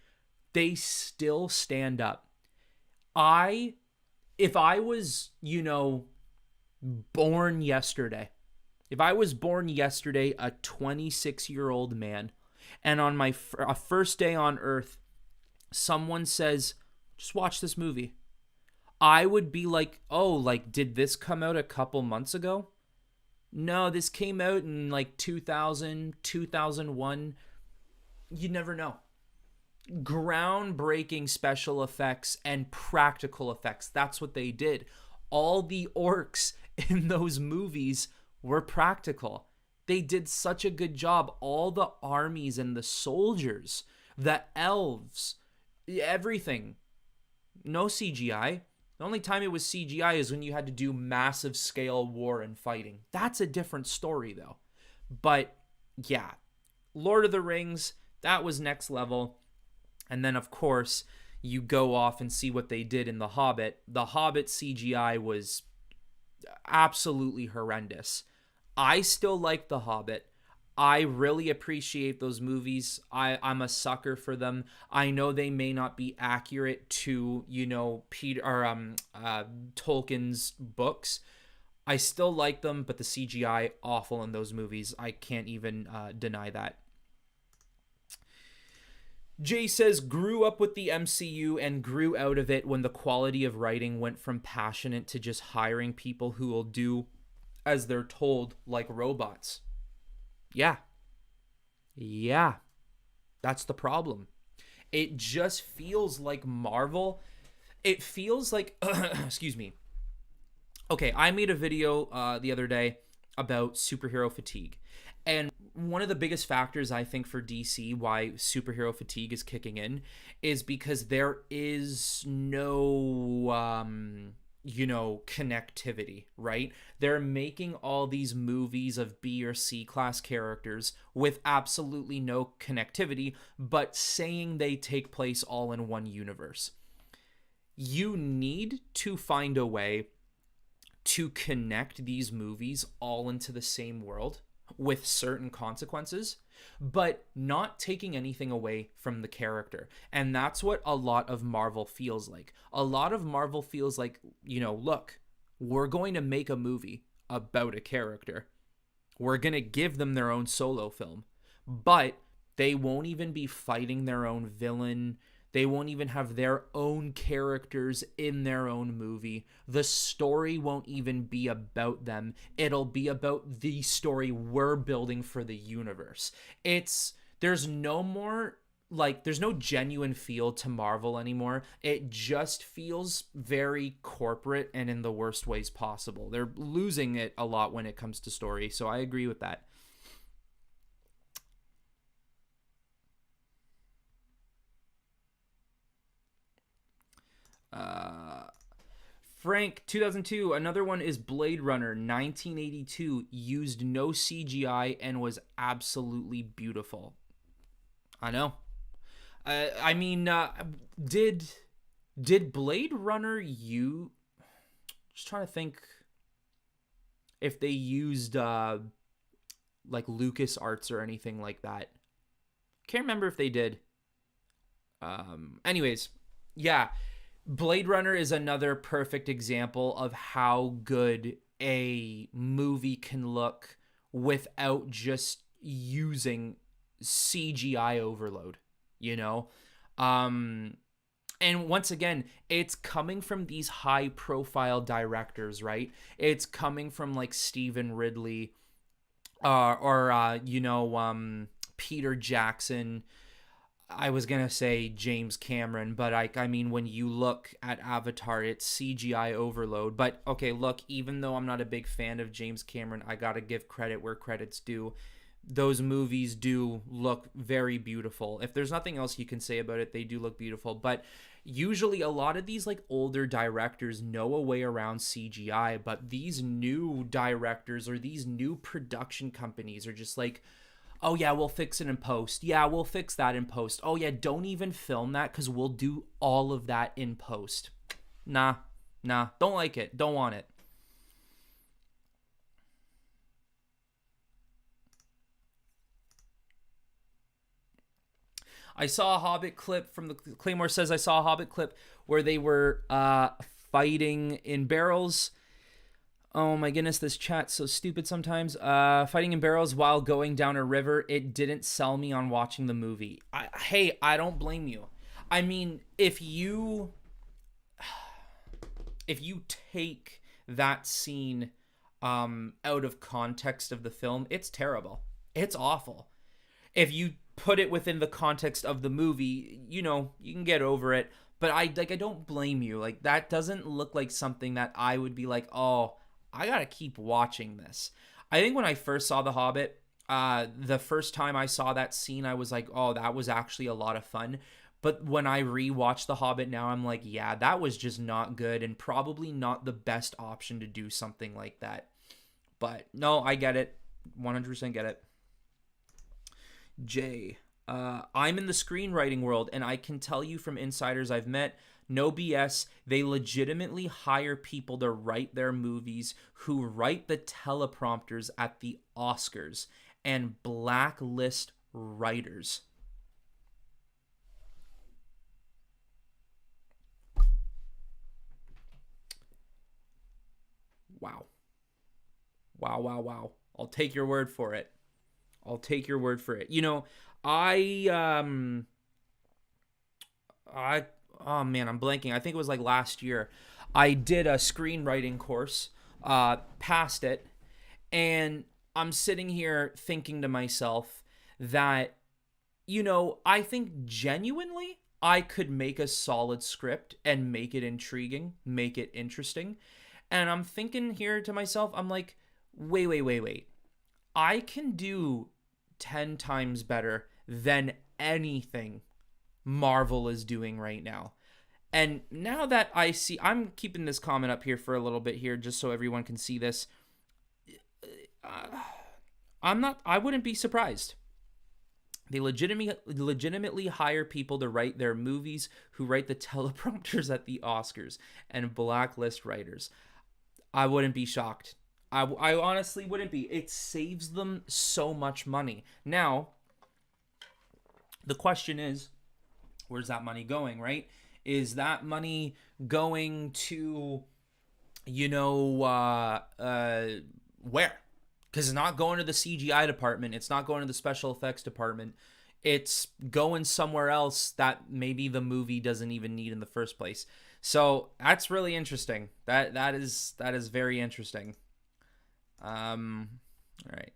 They still stand up. If I was, born yesterday, if I was born yesterday, a 26-year-old man, and on my first day on Earth, someone says, just watch this movie, I would be like, oh, like, did this come out a couple months ago? No, this came out in like 2000, 2001. You never know. Groundbreaking special effects and practical effects. That's what they did. All the orcs in those movies were practical. They did such a good job. All the armies and the soldiers, the elves, everything. No CGI. The only time it was CGI is when you had to do massive scale war and fighting. That's a different story though. But yeah, Lord of the Rings, that was next level. And then of course, you go off and see what they did in The Hobbit. The Hobbit CGI was absolutely horrendous. I still like The Hobbit. I really appreciate those movies. I'm a sucker for them. I know they may not be accurate to, Tolkien's books. I still like them, but the CGI awful in those movies. I can't even deny that. Jay says, grew up with the MCU and grew out of it when the quality of writing went from passionate to just hiring people who will do as they're told, like robots. Yeah. That's the problem. It just feels like Marvel. It feels like, excuse me. Okay, I made a video the other day about superhero fatigue. And one of the biggest factors I think for DC why superhero fatigue is kicking in is because there is no connectivity, right? They're making all these movies of B or C class characters with absolutely no connectivity, but saying they take place all in one universe. You need to find a way to connect these movies all into the same world with certain consequences, but not taking anything away from the character. And that's what a lot of Marvel feels like. A lot of Marvel feels like, look, we're going to make a movie about a character. We're going to give them their own solo film, but they won't even be fighting their own villain. They won't even have their own characters in their own movie. The story won't even be about them. It'll be about the story we're building for the universe. There's no genuine feel to Marvel anymore. It just feels very corporate and in the worst ways possible. They're losing it a lot when it comes to story, so I agree with that. Frank, 2002. Another one is Blade Runner 1982. Used no CGI and was absolutely beautiful. I know. I mean, did did Blade Runner you? Just trying to think if they used like Lucas Arts or anything like that. Can't remember if they did. Anyways, yeah, Blade Runner is another perfect example of how good a movie can look without just using CGI overload, you know? Um and once again, it's coming from these high profile directors, right? It's coming from like Stephen Ridley or Peter Jackson. I was gonna say James Cameron, but I mean, when you look at Avatar, it's CGI overload. But okay, look, even though I'm not a big fan of James Cameron, I gotta give credit where credit's due. Those movies do look very beautiful. If there's nothing else you can say about it, they do look beautiful. But usually, a lot of these like older directors know a way around CGI, but these new directors or these new production companies are just like, oh yeah, we'll fix it in post. Yeah, we'll fix that in post. Oh yeah, don't even film that because we'll do all of that in post. Nah, don't like it. Don't want it. I saw a Hobbit clip from the Claymore says I saw a Hobbit clip where they were fighting in barrels. Oh my goodness, this chat's so stupid sometimes. Fighting in barrels while going down a river. It didn't sell me on watching the movie. Hey, I don't blame you. I mean, if you take that scene out of context of the film, it's terrible. It's awful. If you put it within the context of the movie, you can get over it. But I don't blame you. Like, that doesn't look like something that I would be like, oh, I gotta keep watching this. I think when I first saw The Hobbit, the first time I saw that scene, I was like, oh, that was actually a lot of fun. But when I rewatch The Hobbit now, I'm like, yeah, that was just not good and probably not the best option to do something like that. But no, I get it. 100% get it. Jay, I'm in the screenwriting world, and I can tell you from insiders I've met, no BS, they legitimately hire people to write their movies who write the teleprompters at the Oscars and blacklist writers. Wow. Wow, wow, wow. I'll take your word for it. I'll take your word for it. I I oh man, I'm blanking. I think it was like last year. I did a screenwriting course, passed it, and I'm sitting here thinking to myself that I think genuinely I could make a solid script and make it intriguing, make it interesting. And I'm thinking here to myself, I'm like, wait. I can do 10 times better than anything Marvel is doing right now. And now that I see, I'm keeping this comment up here for a little bit here just so everyone can see this. I wouldn't be surprised. They legitimately hire people to write their movies who write the teleprompters at the Oscars and blacklist writers. I wouldn't be shocked. I honestly wouldn't be. It saves them so much money. Now, the question is, where's that money going, right? Is that money going to, where? Because it's not going to the CGI department. It's not going to the special effects department. It's going somewhere else that maybe the movie doesn't even need in the first place. So that's really interesting. That is very interesting. All right.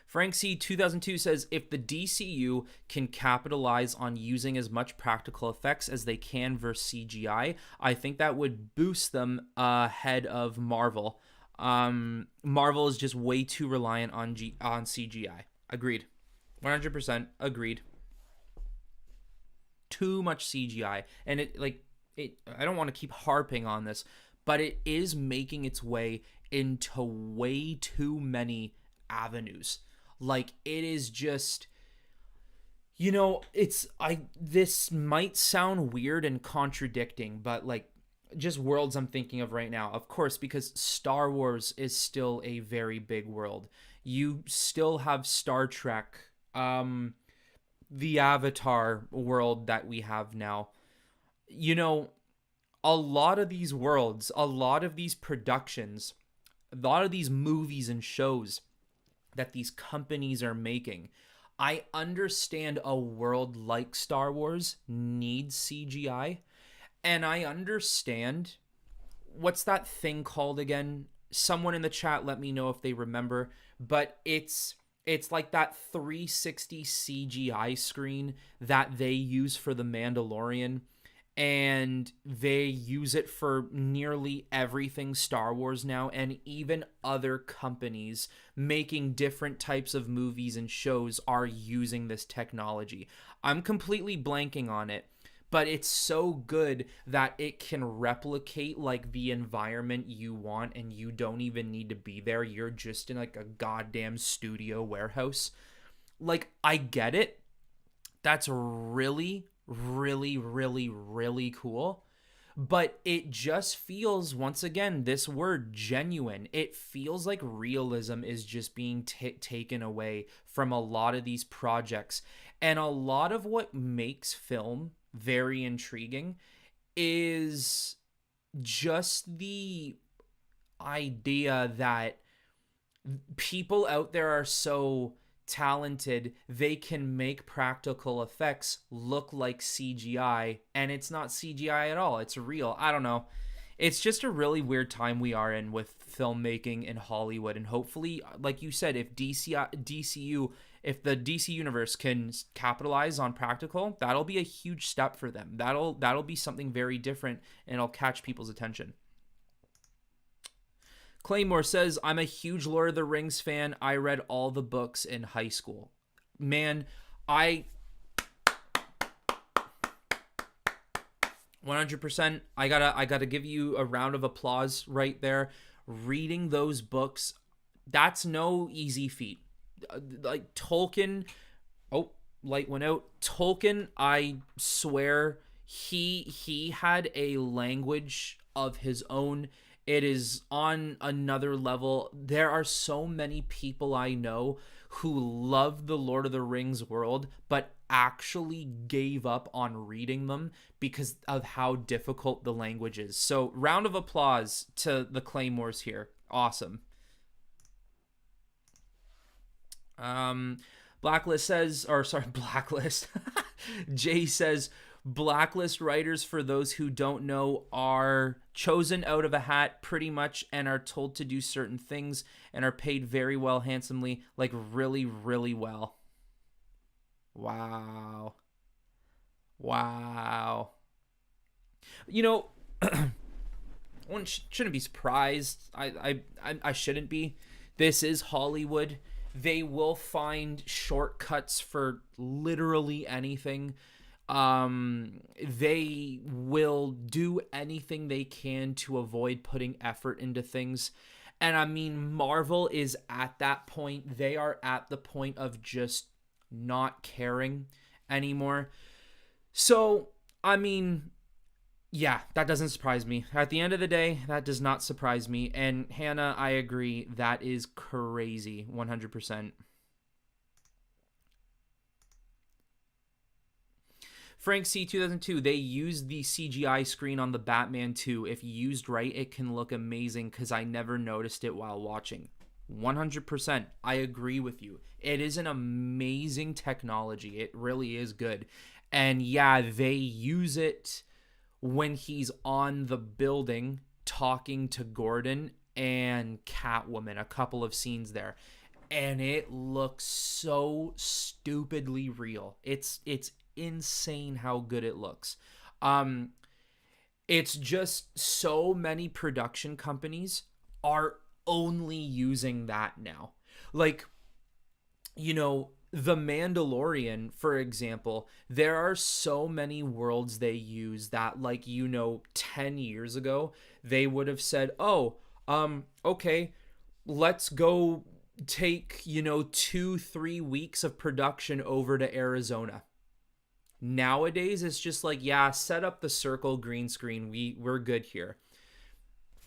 Frank C 2002 says, if the DCU can capitalize on using as much practical effects as they can versus CGI, I think that would boost them ahead of Marvel. Marvel is just way too reliant on CGI. Agreed. 100% agreed. Too much CGI. And it, like, I don't want to keep harping on this, but it is making its way into way too many avenues. Like, it is just, it's I this might sound weird and contradicting, but like, just worlds I'm thinking of right now. Of course, because Star Wars is still a very big world. You still have Star Trek, the Avatar world that we have now. You know, a lot of these worlds, a lot of these productions, a lot of these movies and shows that these companies are making. I understand a world like Star Wars needs CGI, and I understand what's that thing called again? Someone in the chat let me know if they remember, but it's like that 360 CGI screen that they use for The Mandalorian, and they use it for nearly everything Star Wars now, and even other companies making different types of movies and shows are using this technology. I'm completely blanking on it, but it's so good that it can replicate like the environment you want, and you don't even need to be there. You're just in like a goddamn studio warehouse. Like, I get it. That's really, really, really, really cool. But it just feels, once again, this word genuine. It feels like realism is just being taken away from a lot of these projects. And a lot of what makes film very intriguing is just the idea that people out there are so talented, they can make practical effects look like CGI, and it's not CGI at all. It's real. I don't know. It's just a really weird time we are in with filmmaking in Hollywood, and hopefully, like you said, if if the DC universe can capitalize on practical, that'll be a huge step for them. That'll be something very different, and it'll catch people's attention. Claymore says, I'm a huge Lord of the Rings fan. I read all the books in high school. Man, I 100%, I gotta give you a round of applause right there. Reading those books, that's no easy feat. Like Tolkien, oh, light went out. Tolkien, I swear, he had a language of his own. It is on another level. There are so many people I know who love the Lord of the Rings world, but actually gave up on reading them because of how difficult the language is. So, round of applause to the Claymores here. Awesome. Blacklist says, or sorry, Blacklist. Jay says, Blacklist writers, for those who don't know, are chosen out of a hat pretty much and are told to do certain things and are paid very well, handsomely, like really, really well. Wow. Wow. You know, one shouldn't be surprised. I shouldn't be. This is Hollywood. They will find shortcuts for literally anything. They will do anything they can to avoid putting effort into things. And I mean, Marvel is at that point. They are at the point of just not caring anymore. So, I mean, yeah, that doesn't surprise me. At the end of the day, that does not surprise me. And Hannah, I agree. That is crazy. 100%. Frank C 2002, they used the CGI screen on the Batman 2. If used right, it can look amazing because I never noticed it while watching. 100%. I agree with you. It is an amazing technology. It really is good. And yeah, they use it when he's on the building talking to Gordon and Catwoman, a couple of scenes there. And it looks so stupidly real. It's insane how good it looks. It's just so many production companies are only using that now. Like, you know, The Mandalorian, for example, there are so many worlds they use that, like, 10 years ago, they would have said, oh, okay, let's go take, 2-3 weeks of production over to Arizona. Nowadays, it's just like, yeah, set up the circle green screen. We're good here.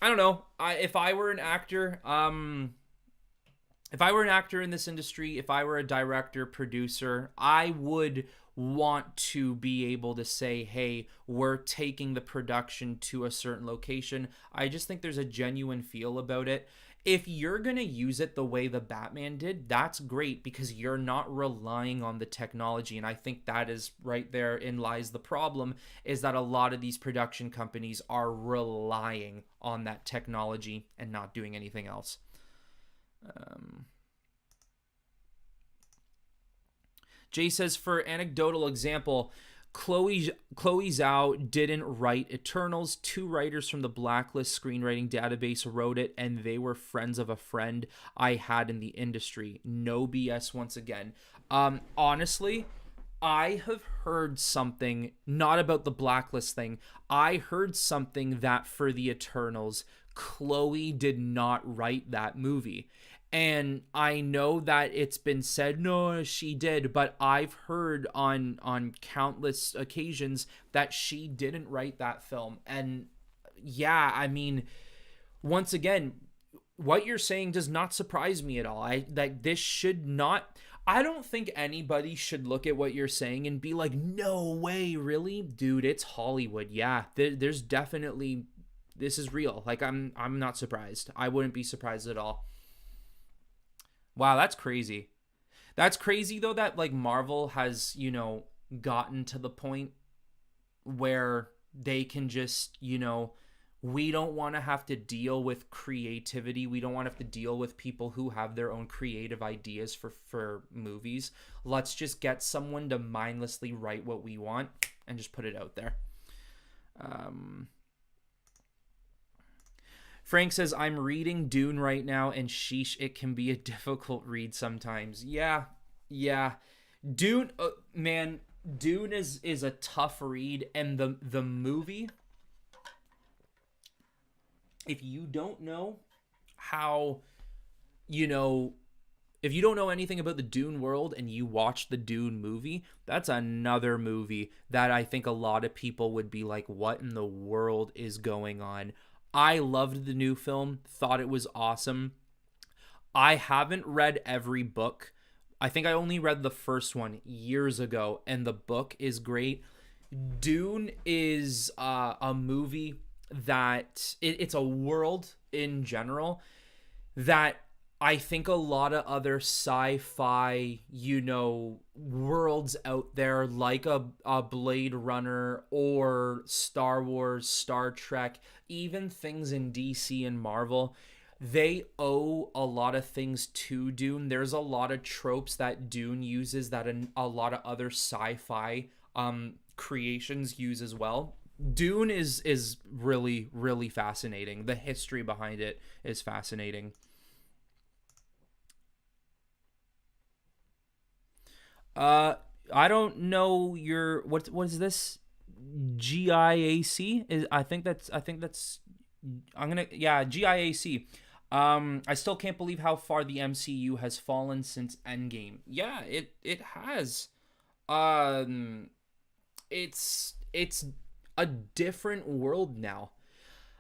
I don't know. If I were an actor, if I were an actor in this industry, if I were a director, producer, I would want to be able to say, hey, we're taking the production to a certain location. I just think there's a genuine feel about it. If you're going to use it the way the Batman did, that's great because you're not relying on the technology. And I think that is right therein lies the problem, is that a lot of these production companies are relying on that technology and not doing anything else. Jay says, for anecdotal example, Chloe Zhao didn't write Eternals. 2 writers from the Blacklist screenwriting database wrote it, and they were friends of a friend I had in the industry. No BS once again. Honestly, I have heard something, not about the Blacklist thing. I heard something that for the Eternals, Chloe did not write that movie. And I know that it's been said, no, she did, but I've heard on countless occasions that she didn't write that film. And yeah, I mean, once again, what you're saying does not surprise me at all. This should not. I don't think anybody should look at what you're saying and be like, no way, really, dude. It's Hollywood. Yeah, there's definitely, this is real. Like, I'm not surprised. I wouldn't be surprised at all. Wow, that's crazy. That's crazy though that like Marvel has, gotten to the point where they can just, we don't want to have to deal with creativity. We don't want to have to deal with people who have their own creative ideas for movies. Let's just get someone to mindlessly write what we want and just put it out there. Frank says, I'm reading Dune right now, and sheesh, it can be a difficult read sometimes. Yeah. Dune, man, Dune is a tough read, and the movie, if you don't know how, if you don't know anything about the Dune world and you watch the Dune movie, that's another movie that I think a lot of people would be like, what in the world is going on? I loved the new film, thought it was awesome. I haven't read every book. I think I only read the first one years ago, and the book is great. Dune is a movie that it's a world in general that I think a lot of other sci-fi, worlds out there, like a Blade Runner or Star Wars, Star Trek, even things in DC and Marvel, they owe a lot of things to Dune. There's a lot of tropes that Dune uses that a lot of other sci-fi creations use as well. Dune is really, really fascinating. The history behind it is fascinating. I don't know what is this? GIAC is I think that's GIAC. I still can't believe how far the MCU has fallen since Endgame. Yeah, it has. It's a different world now.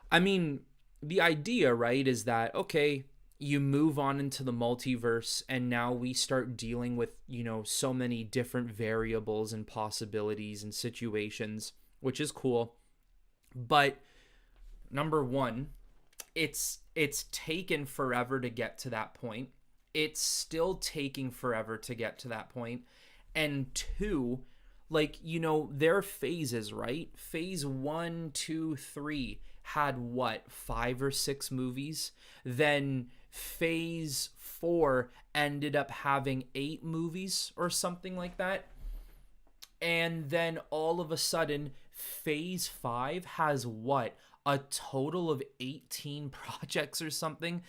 I mean, the idea, right, is that okay, you move on into the multiverse and now we start dealing with, so many different variables and possibilities and situations, which is cool. But number one, it's taken forever to get to that point. It's still taking forever to get to that point. And two, like, their phases, right? Phase 1, 2, 3 had what, 5 or 6 movies? Then phase 4 ended up having 8 movies or something like that. And then all of a sudden, phase 5 has what, a total of 18 projects or something,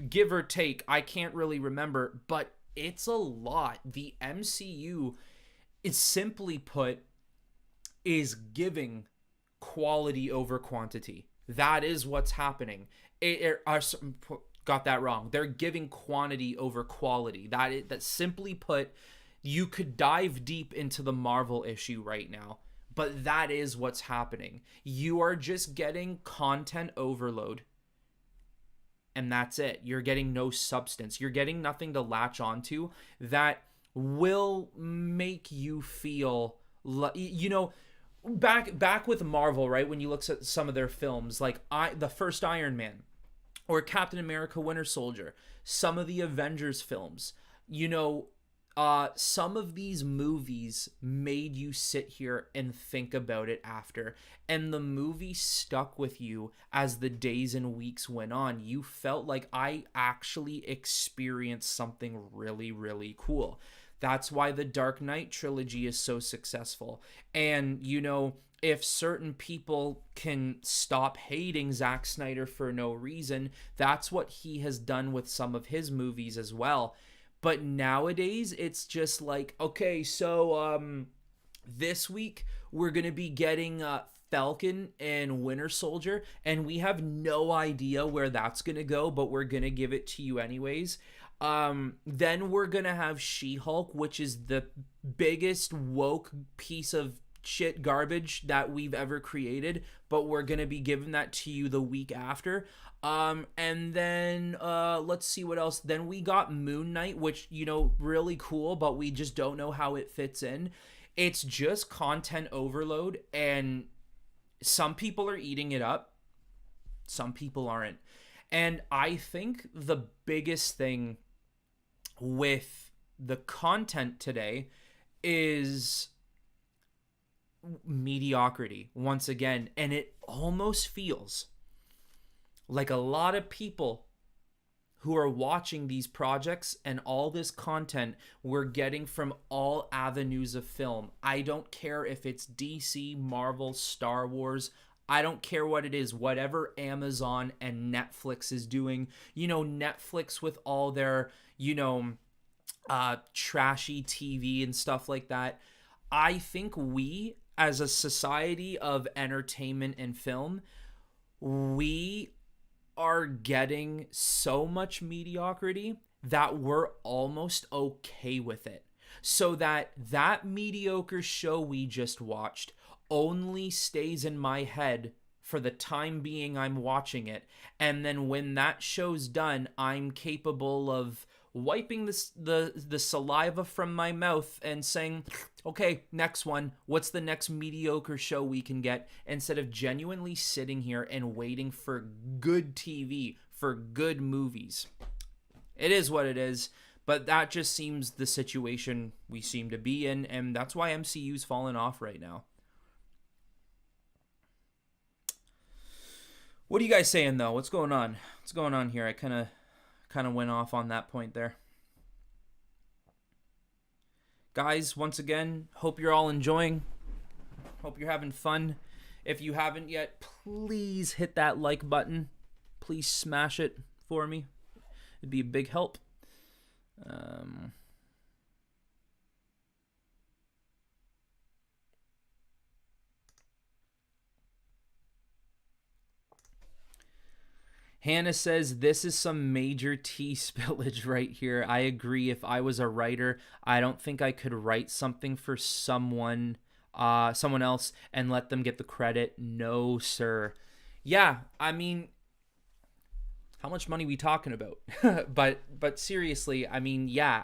give or take. I can't really remember, but it's a lot. The MCU, is simply put, is giving quality over quantity. That is what's happening. Got that wrong. They're giving quantity over quality. That simply put, you could dive deep into the Marvel issue right now, but that is what's happening. You are just getting content overload, and that's it. You're getting no substance. You're getting nothing to latch onto that will make you feel, back with Marvel, right? When you look at some of their films, like the first Iron Man, or Captain America Winter Soldier, some of the Avengers films, some of these movies made you sit here and think about it after, and the movie stuck with you as the days and weeks went on. You felt like, I actually experienced something really, really cool. That's why the Dark Knight trilogy is so successful. And, if certain people can stop hating Zack Snyder for no reason, that's what he has done with some of his movies as well. But nowadays, it's just like, okay, so this week we're going to be getting Falcon and Winter Soldier, and we have no idea where that's going to go, but we're going to give it to you anyways. Then we're going to have She-Hulk, which is the biggest woke piece of shit garbage that we've ever created, but we're going to be giving that to you the week after. And then let's see what else. Then we got Moon Knight, which, really cool, but we just don't know how it fits in. It's just content overload, and some people are eating it up, some people aren't. And I think the biggest thing with the content today is mediocrity once again. And it almost feels like a lot of people who are watching these projects and all this content we're getting from all avenues of film. I don't care if it's DC, Marvel, Star Wars. I don't care what it is, whatever Amazon and Netflix is doing. Netflix with all their, trashy TV and stuff like that. I think we, as a society of entertainment and film, we are getting so much mediocrity that we're almost okay with it. So that mediocre show we just watched only stays in my head for the time being I'm watching it. And then when that show's done, I'm capable of wiping the saliva from my mouth and saying, okay, next one. What's the next mediocre show we can get? Instead of genuinely sitting here and waiting for good TV, for good movies. It is what it is. But that just seems the situation we seem to be in. And that's why MCU's fallen off right now. What are you guys saying, though? What's going on? What's going on here? I kind of went off on that point there. Guys, once again, hope you're all enjoying. Hope you're having fun. If you haven't yet, please hit that like button. Please smash it for me. It'd be a big help. Hannah says, this is some major tea spillage right here. I agree. If I was a writer, I don't think I could write something for someone else and let them get the credit. No, sir. Yeah, I mean, how much money we talking about? but seriously, I mean, yeah.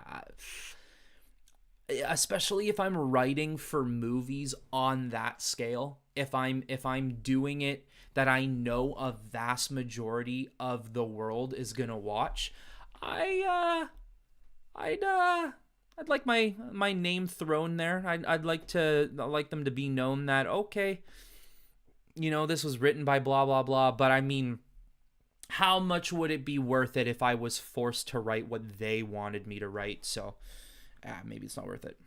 Especially if I'm writing for movies on that scale, if I'm doing it that I know a vast majority of the world is gonna watch, I'd like my name thrown there. I'd like them to be known that, okay, this was written by blah blah blah. But I mean, how much would it be worth it if I was forced to write what they wanted me to write? So maybe it's not worth it.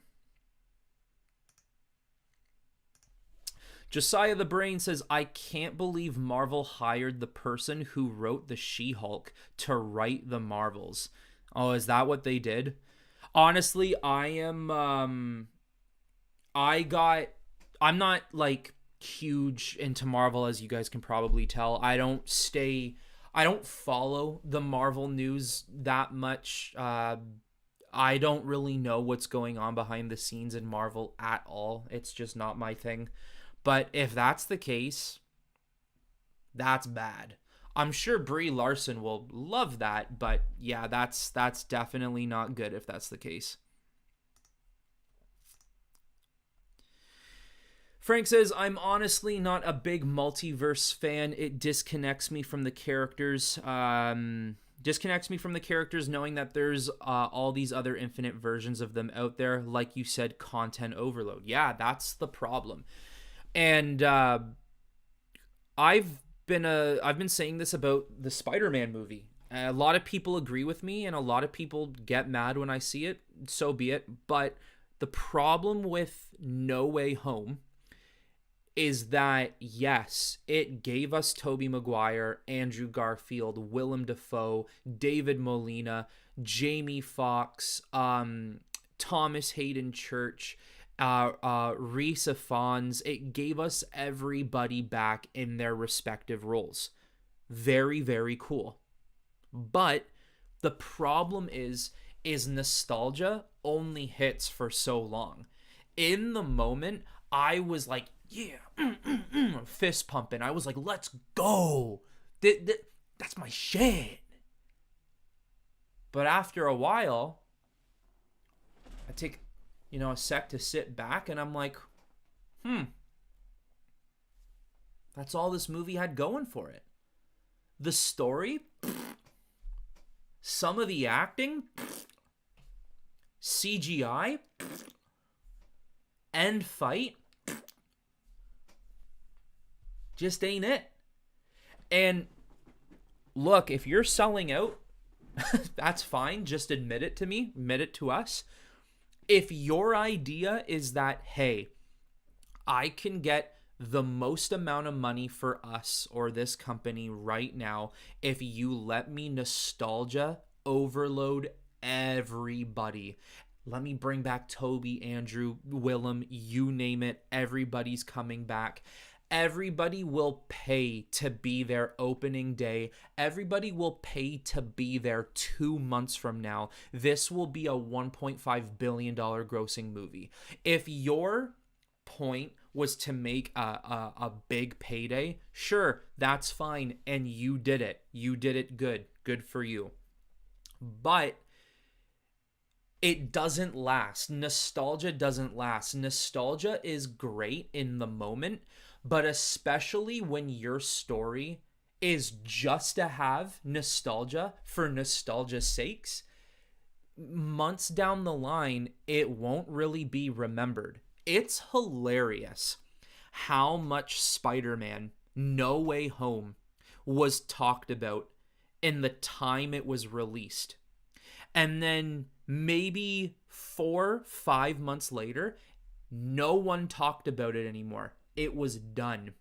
Josiah the Brain says, I can't believe Marvel hired the person who wrote the She-Hulk to write the Marvels. Oh, is that what they did? Honestly, I am I got I'm not like huge into Marvel, as you guys can probably tell. I don't follow the Marvel news that much. I don't really know what's going on behind the scenes in Marvel at all. It's just not my thing. But if that's the case, that's bad. I'm sure Brie Larson will love that, but yeah, that's definitely not good if that's the case. Frank says, I'm honestly not a big multiverse fan. It disconnects me from the characters. Disconnects me from the characters knowing that there's all these other infinite versions of them out there. Like you said, content overload. Yeah, that's the problem. And I've I've been saying this about the Spider-Man movie. A lot of people agree with me, and a lot of people get mad when I see it. So be it. But the problem with No Way Home is that yes, it gave us Tobey Maguire, Andrew Garfield, Willem Dafoe, David Molina, Jamie Foxx, Thomas Hayden Church, Rhys Ifans. It gave us everybody back in their respective roles. Very, very cool. But the problem is nostalgia only hits for so long. In the moment, I was like, yeah, fist pumping. I was like, let's go. That's my shit. But after a while, I take, a sec to sit back and I'm like, that's all this movie had going for it. The story, some of the acting, CGI, end fight, just ain't it. And look, if you're selling out, that's fine. Just admit it to me. Admit it to us. If your idea is that, hey, I can get the most amount of money for us or this company right now if you let me nostalgia overload everybody. Let me bring back Toby, Andrew, Willem, you name it. Everybody's coming back. Everybody will pay to be there opening day. Everybody will pay to be there 2 months from now. This will be a $1.5 billion grossing movie. If your point was to make a big payday, sure, that's fine. And you did it. You did it good. Good for you. But it doesn't last. Nostalgia doesn't last. Nostalgia is great in the moment, but especially when your story is just to have nostalgia for nostalgia's sakes, months down the line, it won't really be remembered. It's hilarious how much Spider-Man No Way Home was talked about in the time it was released. And then maybe 4-5 months later, no one talked about it anymore. It was done.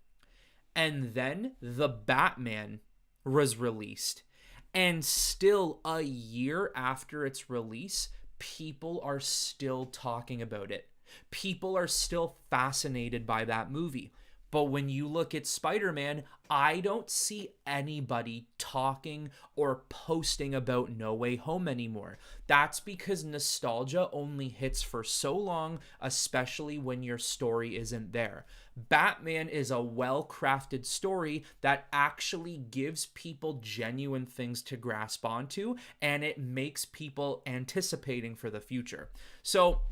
And then the Batman was released. And still a year after its release, people are still talking about it. People are still fascinated by that movie. But when you look at Spider-Man, I don't see anybody talking or posting about No Way Home anymore. That's because nostalgia only hits for so long, especially when your story isn't there. Batman is a well-crafted story that actually gives people genuine things to grasp onto, and it makes people anticipating for the future. So,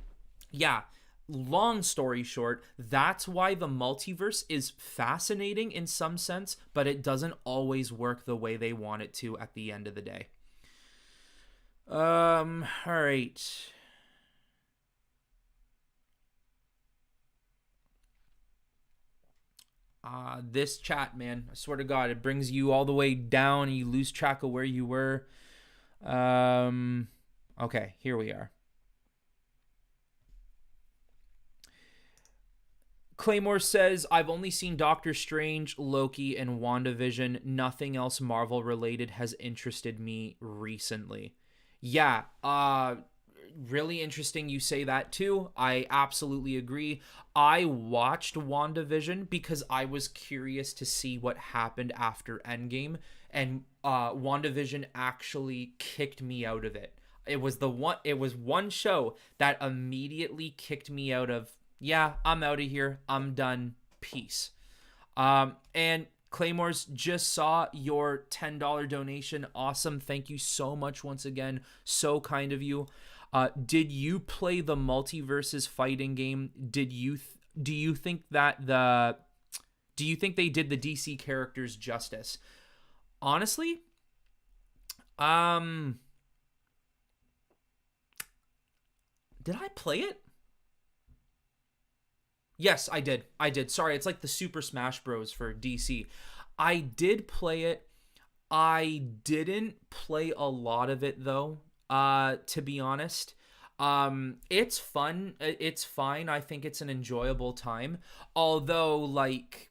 yeah. Long story short, that's why the multiverse is fascinating in some sense, but it doesn't always work the way they want it to at the end of the day. All right. This chat, man, I swear to God, it brings you all the way down and you lose track of where you were. Okay, here we are. Claymore says, I've only seen Doctor Strange, Loki, and WandaVision. Nothing else Marvel related has interested me recently. Yeah, really interesting you say that too. I absolutely agree. I watched WandaVision because I was curious to see what happened after Endgame, and WandaVision actually kicked me out of it. It was one show that immediately kicked me out of, yeah, I'm out of here. I'm done. Peace. And Claymore's just saw your $10 donation. Awesome. Thank you so much once again. So kind of you. Did you play the multiverses fighting game? Do you think that do you think they did the DC characters justice? Honestly, um did I play it? Yes, I did. I did. Sorry, it's like the Super Smash Bros for DC. I did play it. I didn't play a lot of it though, to be honest. It's fun. It's fine. I think it's an enjoyable time. Although like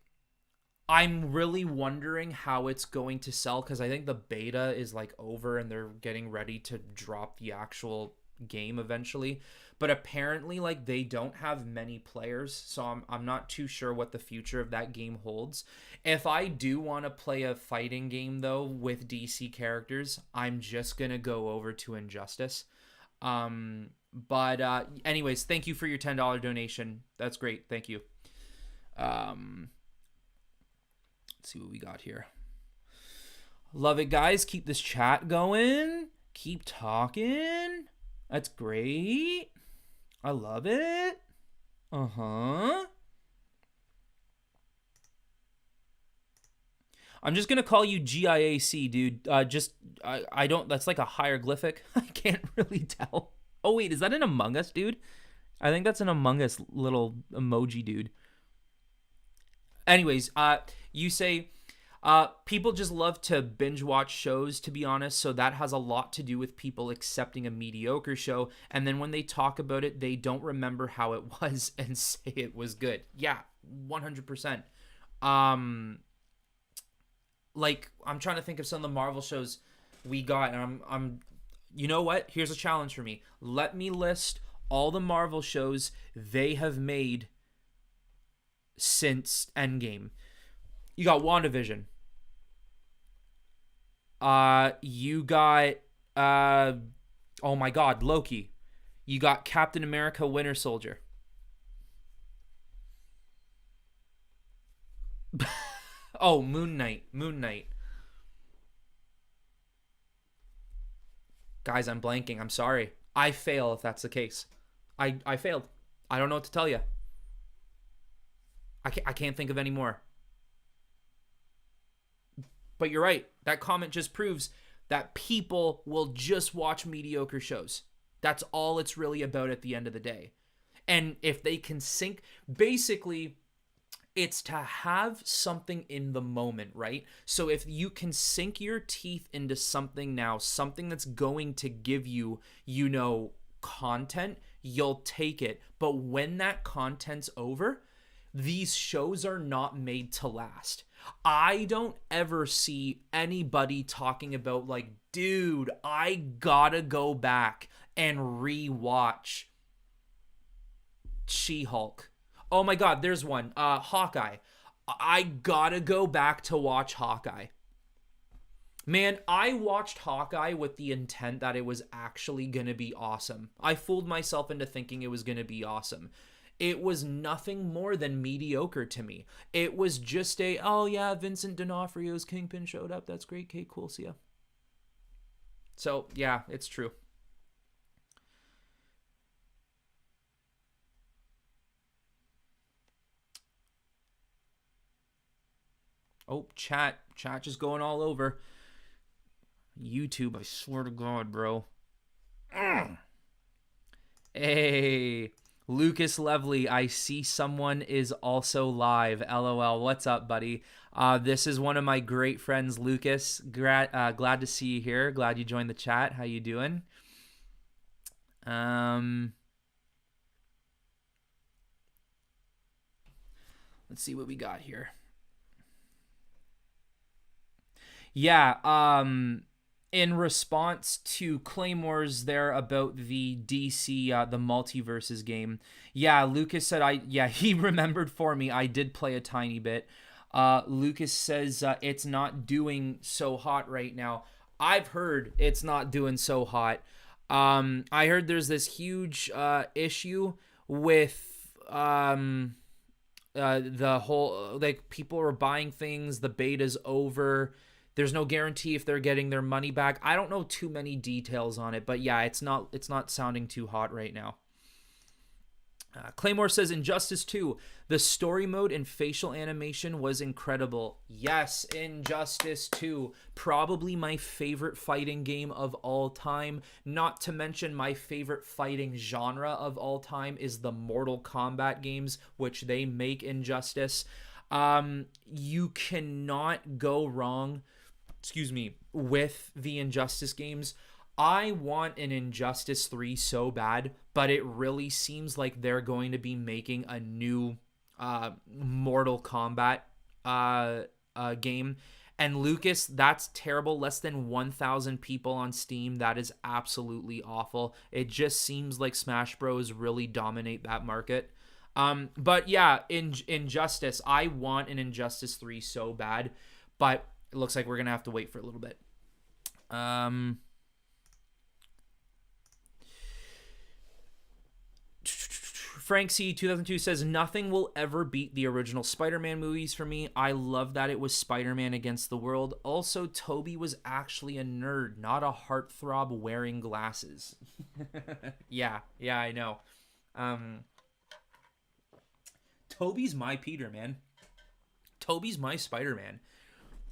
I'm really wondering how it's going to sell because I think the beta is like over and they're getting ready to drop the actual game eventually. But apparently, like they don't have many players, so I'm not too sure what the future of that game holds. If I do want to play a fighting game though with DC characters, I'm just gonna go over to Injustice. But anyways, thank you for your $10 donation. That's great. Thank you. Um, let's see what we got here. Love it, guys. Keep this chat going. Keep talking. That's great. I love it. Uh-huh. I'm just gonna call you GIAC, dude. I don't. That's like a hieroglyphic. I can't really tell. Oh wait, is that an Among Us, dude? I think that's an Among Us little emoji, dude. Anyways, you say people just love to binge watch shows, to be honest. So that has a lot to do with people accepting a mediocre show. And then when they talk about it, they don't remember how it was and say it was good. Yeah, 100%. Um, like, I'm trying to think of some of the Marvel shows we got. And you know what? Here's a challenge for me. Let me list all the Marvel shows they have made since Endgame. You got WandaVision. You got oh my god, Loki. You got Captain America Winter Soldier. Oh, Moon Knight. Moon Knight. Guys, I'm blanking. I'm sorry. I fail if that's the case. I failed. I don't know what to tell you. I can't think of any more. But you're right. That comment just proves that people will just watch mediocre shows. That's all it's really about at the end of the day. And if they can sync, basically, it's to have something in the moment, right? So if you can sink your teeth into something now, something that's going to give you, content, you'll take it. But when that content's over, these shows are not made to last. I don't ever see anybody talking about like, dude, I gotta go back and rewatch She-Hulk. Oh my god, there's one. Hawkeye. I gotta go back to watch Hawkeye. Man, I watched Hawkeye with the intent that it was actually gonna be awesome. I fooled myself into thinking it was gonna be awesome. It was nothing more than mediocre to me. It was just oh yeah, Vincent D'Onofrio's Kingpin showed up. That's great. Okay, cool. See ya. So, yeah, it's true. Oh, chat just going all over. YouTube, I swear to God, bro. Hey, Lucas Lovely, I see someone is also live. LOL. What's up, buddy? This is one of my great friends, Lucas. Glad to see you here. Glad you joined the chat. How you doing? Let's see what we got here. Yeah, in response to Claymore's there about the DC the multiverses game. Yeah, Lucas said he remembered for me. I did play a tiny bit. Lucas says it's not doing so hot right now. I've heard it's not doing so hot. I heard there's this huge issue with the whole, like, people are buying things, the beta's over, there's no guarantee if they're getting their money back. I don't know too many details on it, but yeah, it's not sounding too hot right now. Claymore says Injustice 2, the story mode and facial animation was incredible. Yes, Injustice 2, probably my favorite fighting game of all time. Not to mention my favorite fighting genre of all time is the Mortal Kombat games, which they make Injustice. You cannot go wrong, with the Injustice games. I want an Injustice 3 so bad, but it really seems like they're going to be making a new Mortal Kombat game. And Lucas, that's terrible. Less than 1,000 people on Steam. That is absolutely awful. It just seems like Smash Bros. Really dominate that market. But yeah, Injustice, I want an Injustice 3 so bad, but it looks like we're going to have to wait for a little bit. Frank C 2002 says nothing will ever beat the original Spider-Man movies for me. I love that it was Spider-Man against the world. Also, Toby was actually a nerd, not a heartthrob wearing glasses. yeah, I know. Toby's my Peter, man. Toby's my Spider-Man.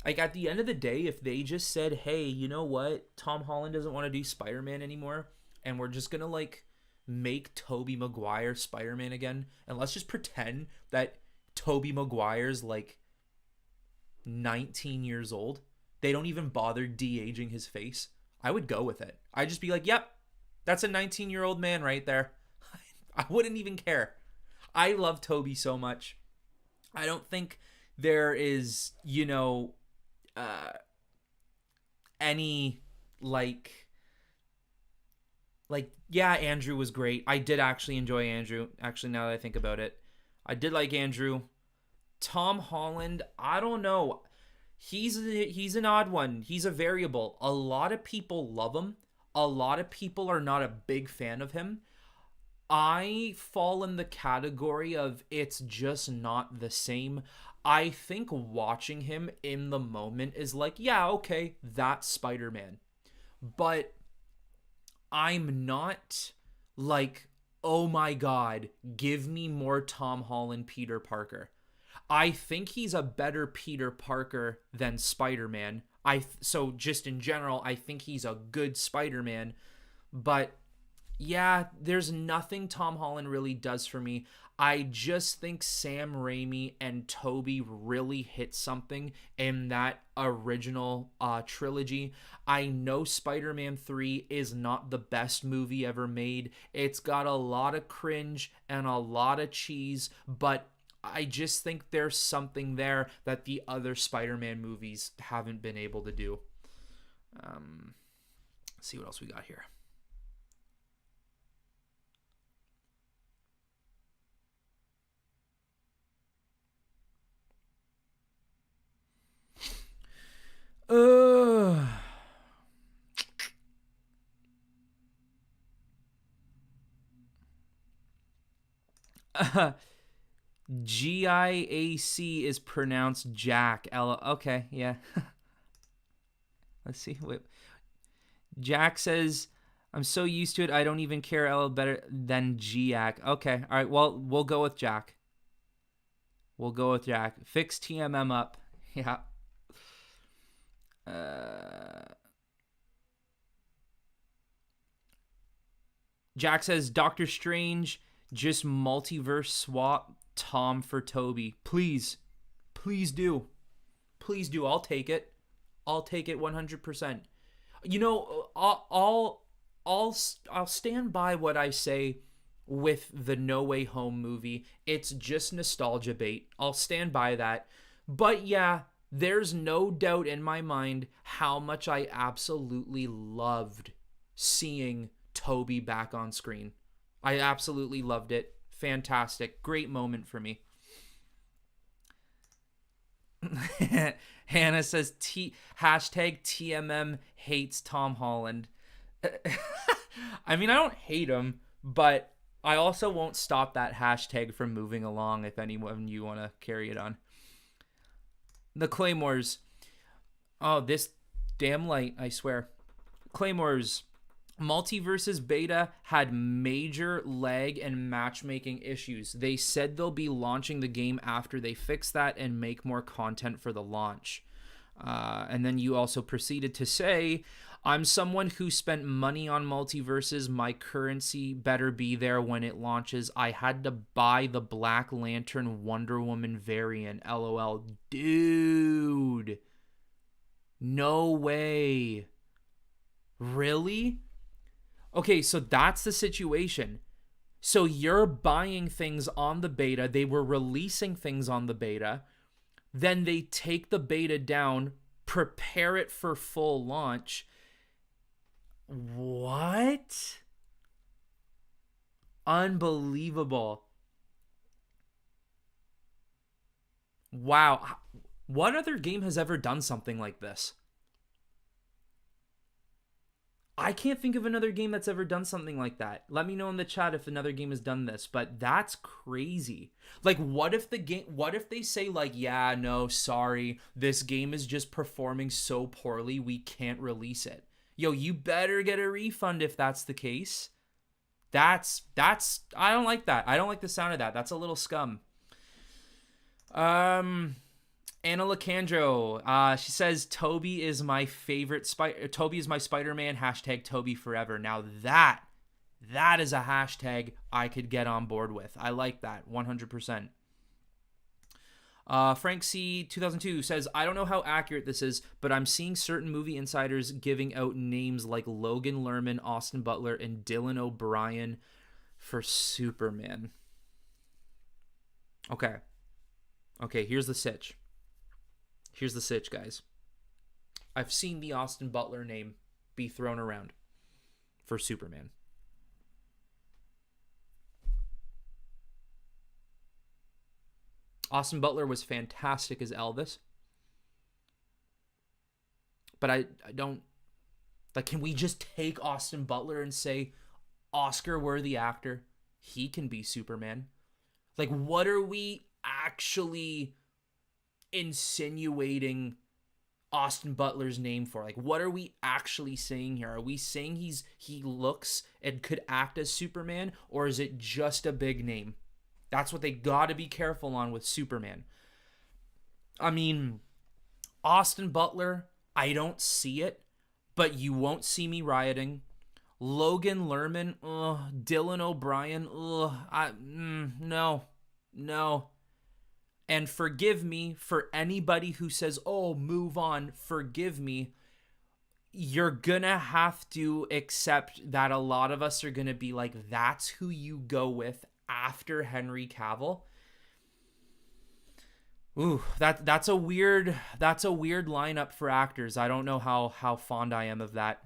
Like, at the end of the day, if they just said, hey, you know what? Tom Holland doesn't want to do Spider-Man anymore, and we're just gonna, like, make Tobey Maguire Spider-Man again, and let's just pretend that Tobey Maguire's like 19 years old. They don't even bother de-aging his face. I would go with it. I'd just be like, yep, that's a 19-year-old man right there. I wouldn't even care. I love Tobey so much. I don't think there is, any yeah, Andrew was great. I did actually enjoy Andrew. Actually, now that I think about it, I did like Andrew. Tom Holland, I don't know. He's an odd one. He's a variable. A lot of people love him. A lot of people are not a big fan of him. I fall in the category of it's just not the same. I think watching him in the moment is like, yeah, okay, that's Spider-Man. But I'm not like, oh my God, give me more Tom Holland Peter Parker. I think he's a better Peter Parker than Spider-Man. So just in general, I think he's a good Spider-Man. But yeah, there's nothing Tom Holland really does for me. I just think Sam Raimi and Tobey really hit something in that original trilogy. I know Spider-Man 3 is not the best movie ever made. It's got a lot of cringe and a lot of cheese, but I just think there's something there that the other Spider-Man movies haven't been able to do. Let's see what else we got here. GIAC is pronounced Jack. Okay, yeah. Let's see. Wait. Jack says, I'm so used to it, I don't even care better than Giac. Okay, all right, well, we'll go with Jack. Fix T.M.M. up. Yeah. Jack says, Doctor Strange, just multiverse swap Tom for Toby. Please do. I'll take it 100%. I'll stand by what I say with the No Way Home movie. It's just nostalgia bait. I'll stand by that. But yeah, There's no doubt in my mind how much I absolutely loved seeing Toby back on screen. I absolutely loved it. Fantastic. Great moment for me. Hannah says hashtag TMM hates Tom Holland. I mean, I don't hate him, but I also won't stop that hashtag from moving along if anyone you want to carry it on. The Claymores. Oh, this damn light, I swear. Claymores. Multiverses Beta had major lag and matchmaking issues. They said they'll be launching the game after they fix that and make more content for the launch. And then you also proceeded to say, I'm someone who spent money on Multiverses. My currency better be there when it launches. I had to buy the Black Lantern Wonder Woman variant. LOL. Dude. No way. Really? Okay, so that's the situation. So you're buying things on the beta. They were releasing things on the beta. Then they take the beta down, prepare it for full launch. What? Unbelievable. Wow. What other game has ever done something like this? I can't think of another game that's ever done something like that. Let me know in the chat if another game has done this, but that's crazy. Like, what if they say like, yeah, no, sorry, this game is just performing so poorly, we can't release it. Yo, you better get a refund if that's the case. That's I don't like that. I don't like the sound of that. That's a little scum. Anna Lacandro, she says, Toby is my favorite Toby is my Spider-Man, hashtag Toby forever. Now that is a hashtag I could get on board with. I like that 100%. Frank C 2002 says, I don't know how accurate this is, but I'm seeing certain movie insiders giving out names like Logan Lerman, Austin Butler, and Dylan O'Brien for Superman. Okay, here's the sitch. Here's the sitch, guys. I've seen the Austin Butler name be thrown around for Superman. Austin Butler was fantastic as Elvis. But I don't... Like, can we just take Austin Butler and say, Oscar-worthy actor, he can be Superman? Like, what are we actually insinuating Austin Butler's name for? Like, what are we actually saying here? Are we saying he looks and could act as Superman, or is it just a big name? That's what they got to be careful on with Superman. I mean, Austin Butler, I don't see it, but you won't see me rioting. Logan Lerman, Dylan O'Brien, no. And forgive me for anybody who says, oh, move on, forgive me. You're gonna have to accept that a lot of us are gonna be like, that's who you go with after Henry Cavill. Ooh, that's a weird lineup for actors. I don't know how fond I am of that.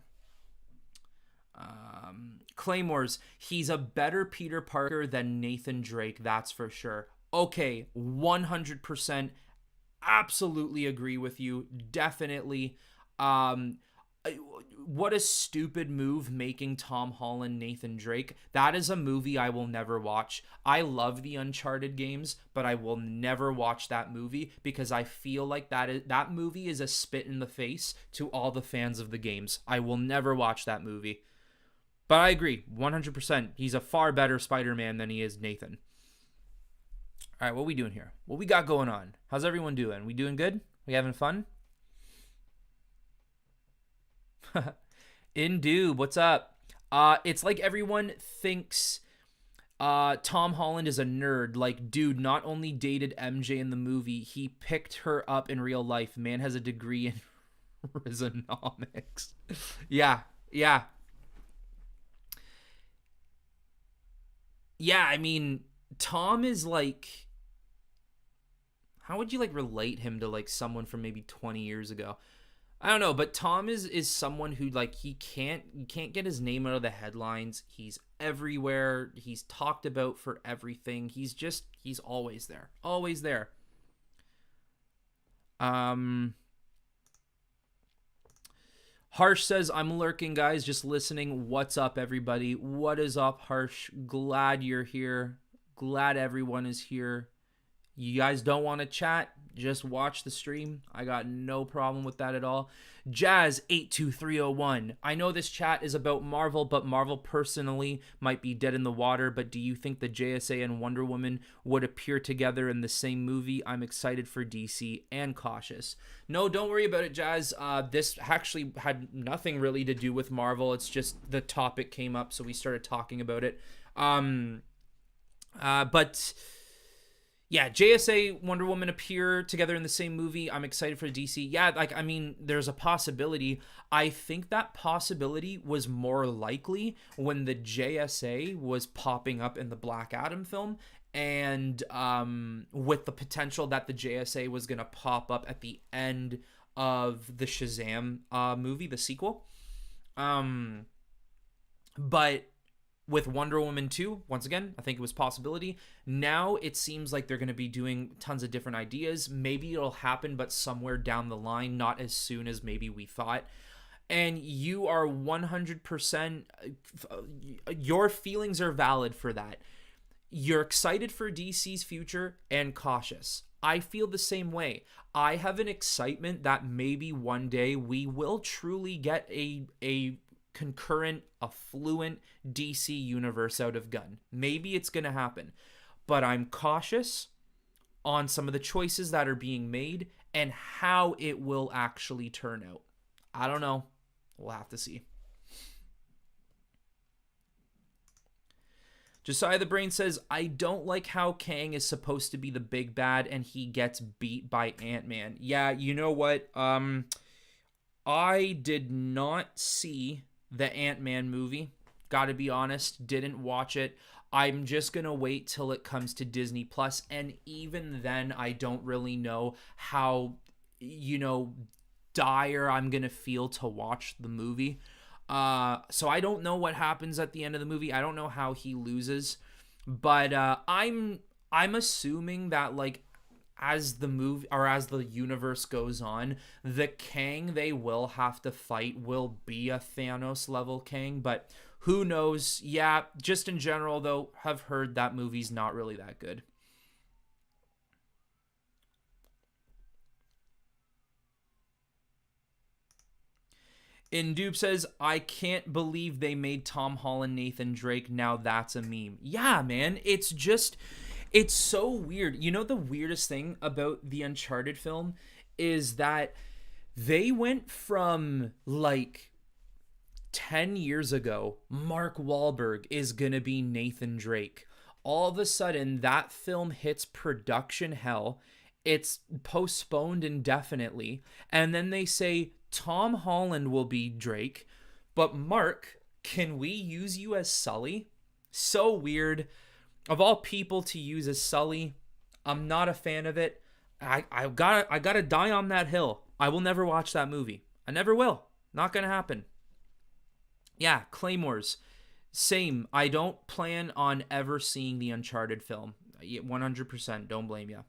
Claymores, he's a better Peter Parker than Nathan Drake, that's for sure. Okay, 100%, absolutely agree with you, definitely. What a stupid move making Tom Holland Nathan Drake. That is a movie I will never watch. I love the Uncharted games, but I will never watch that movie because I feel like that movie is a spit in the face to all the fans of the games. I will never watch that movie. But I agree, 100%. He's a far better Spider-Man than he is Nathan. All right, what we doing here? What we got going on? How's everyone doing? We doing good? We having fun? Indu, what's up? It's like everyone thinks Tom Holland is a nerd. Like, dude, not only dated MJ in the movie, he picked her up in real life. Man has a degree in Rizonomics. Yeah. Yeah, I mean, Tom is like... how would you like relate him to like someone from maybe 20 years ago? I don't know, but Tom is someone who like he can't get his name out of the headlines. He's everywhere. He's talked about for everything. He's always there. Always there. Harsh says, I'm lurking, guys, just listening. What's up, everybody? What is up, Harsh? Glad you're here. Glad everyone is here. You guys don't want to chat? Just watch the stream. I got no problem with that at all. Jazz82301. I know this chat is about Marvel, but Marvel personally might be dead in the water. But do you think the JSA and Wonder Woman would appear together in the same movie? I'm excited for DC and cautious. No, don't worry about it, Jazz. This actually had nothing really to do with Marvel. It's just the topic came up, so we started talking about it. But yeah, JSA, Wonder Woman appear together in the same movie. I'm excited for DC. Yeah, like, I mean, there's a possibility. I think that possibility was more likely when the JSA was popping up in the Black Adam film, and with the potential that the JSA was going to pop up at the end of the Shazam movie, the sequel. But with Wonder Woman 2, once again, I think it was possibility. Now it seems like they're going to be doing tons of different ideas. Maybe it'll happen, but somewhere down the line, not as soon as maybe we thought. And you are 100%, your feelings are valid for that. You're excited for DC's future and cautious. I feel the same way. I have an excitement that maybe one day we will truly get a concurrent, affluent DC universe out of Gunn. Maybe it's going to happen. But I'm cautious on some of the choices that are being made and how it will actually turn out. I don't know. We'll have to see. Josiah the Brain says, I don't like how Kang is supposed to be the big bad and he gets beat by Ant-Man. Yeah, you know what? I did not see the Ant-Man movie. Gotta be honest, didn't watch it. I'm just gonna wait till it comes to Disney Plus, and even then, I don't really know how, dire I'm gonna feel to watch the movie. So I don't know what happens at the end of the movie. I don't know how he loses, but I'm assuming that like as the movie or as the universe goes on, the Kang they will have to fight will be a Thanos level Kang, but who knows? Yeah, just in general though, have heard that movie's not really that good. Indupe says, I can't believe they made Tom Holland Nathan Drake. Now that's a meme. Yeah, man. It's so weird. You know, the weirdest thing about the Uncharted film is that they went from like 10 years ago, Mark Wahlberg is going to be Nathan Drake. All of a sudden, that film hits production hell. It's postponed indefinitely. And then they say, Tom Holland will be Drake, but Mark, can we use you as Sully? So weird. Of all people to use as Sully, I'm not a fan of it. I gotta die on that hill. I will never watch that movie. I never will. Not gonna happen. Yeah, Claymores. Same. I don't plan on ever seeing the Uncharted film. 100%. Don't blame you.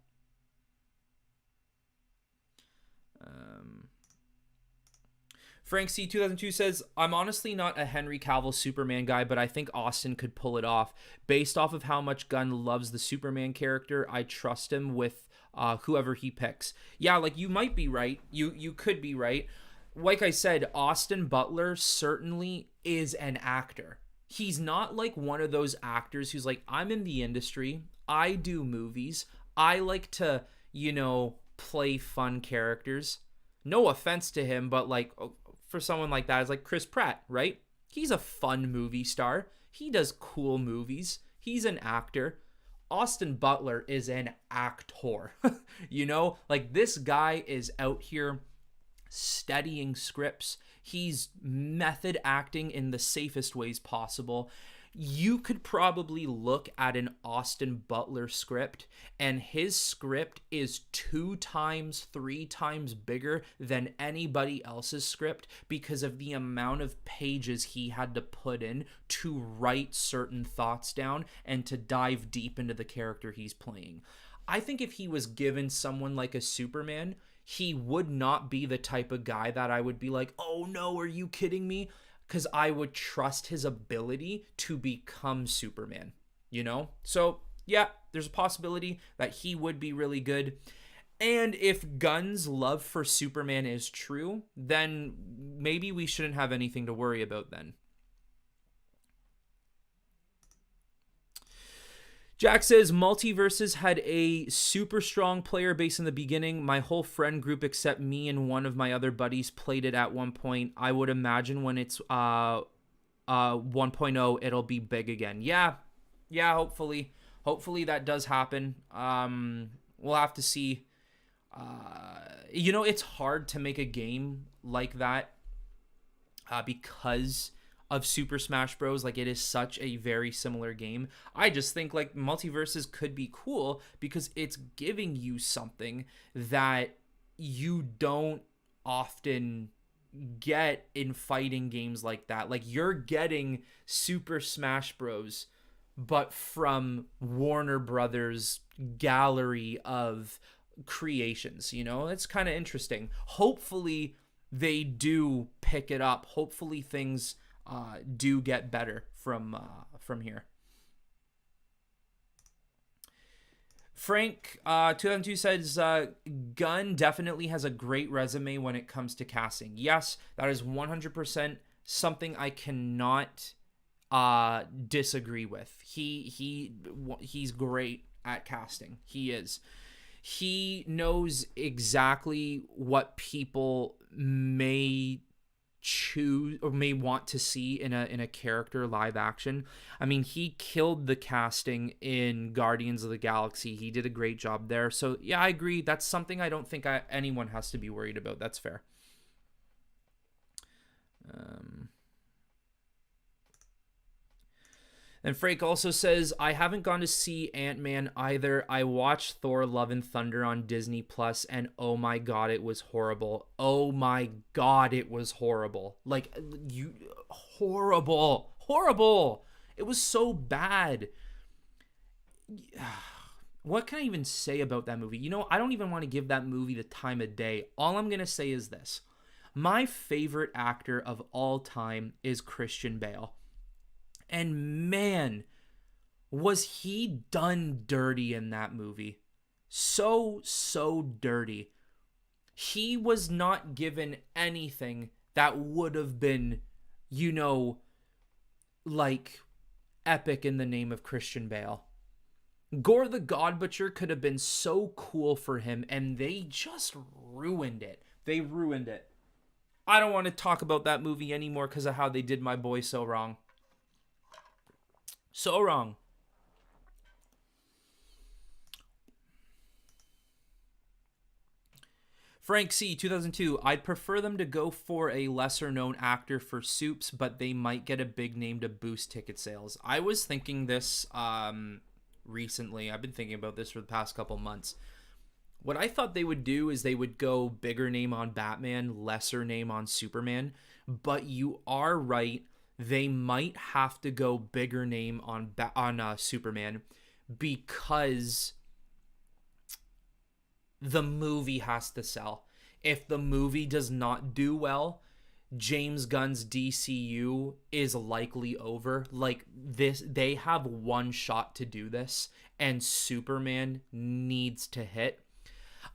Frank C 2002 says, I'm honestly not a Henry Cavill Superman guy, but I think Austin could pull it off. Based off of how much Gunn loves the Superman character, I trust him with whoever he picks. Yeah, like you might be right. You could be right. Like I said, Austin Butler certainly is an actor. He's not like one of those actors who's like, I'm in the industry. I do movies. I like to, play fun characters. No offense to him, but like for someone like that, it's like Chris Pratt, right? He's a fun movie star. He does cool movies. He's an actor. Austin Butler is an actor. Like this guy is out here studying scripts. He's method acting in the safest ways possible. You could probably look at an Austin Butler script, and his script is 2 times, 3 times bigger than anybody else's script because of the amount of pages he had to put in to write certain thoughts down and to dive deep into the character he's playing. I think if he was given someone like a Superman, he would not be the type of guy that I would be like, oh no, are you kidding me? Because I would trust his ability to become Superman, you know? So, yeah, there's a possibility that he would be really good. And if Gunn's love for Superman is true, then maybe we shouldn't have anything to worry about then. Jack says, Multiverses had a super strong player base in the beginning. My whole friend group except me and one of my other buddies played it at one point. I would imagine when it's 1.0, it'll be big again. Yeah, hopefully. Hopefully that does happen. We'll have to see. It's hard to make a game like that because of Super Smash Bros. Like, it is such a very similar game. I just think like Multiverses could be cool because it's giving you something that you don't often get in fighting games like that. Like, you're getting Super Smash Bros. But from Warner Brothers gallery of creations, it's kind of interesting. Hopefully they do pick it up. Hopefully things do get better from here. Frank 2002 says Gunn definitely has a great resume when it comes to casting. Yes, that is 100% something I cannot disagree with. He's great at casting. He is. He knows exactly what people may choose or may want to see in a character live action. I mean, he killed the casting in Guardians of the Galaxy. He did a great job there. So yeah, I agree. That's something I don't think anyone has to be worried about. That's fair. And Frank also says, I haven't gone to see Ant-Man either. I watched Thor Love and Thunder on Disney Plus, and oh my god, it was horrible. Oh my god, it was horrible. Like, horrible. It was so bad. What can I even say about that movie? I don't even want to give that movie the time of day. All I'm going to say is this. My favorite actor of all time is Christian Bale. And man, was he done dirty in that movie. So dirty. He was not given anything that would have been, like epic in the name of Christian Bale. Gore the God Butcher could have been so cool for him, and they just ruined it. They ruined it. I don't want to talk about that movie anymore because of how they did my boy so wrong. So wrong. Frank C, 2002. I'd prefer them to go for a lesser known actor for Soups, but they might get a big name to boost ticket sales. I was thinking this recently. I've been thinking about this for the past couple months. What I thought they would do is they would go bigger name on Batman, lesser name on Superman. But you are right. They might have to go bigger name on Superman because the movie has to sell. If the movie does not do well, James Gunn's DCU is likely over. Like this, they have one shot to do this, and Superman needs to hit.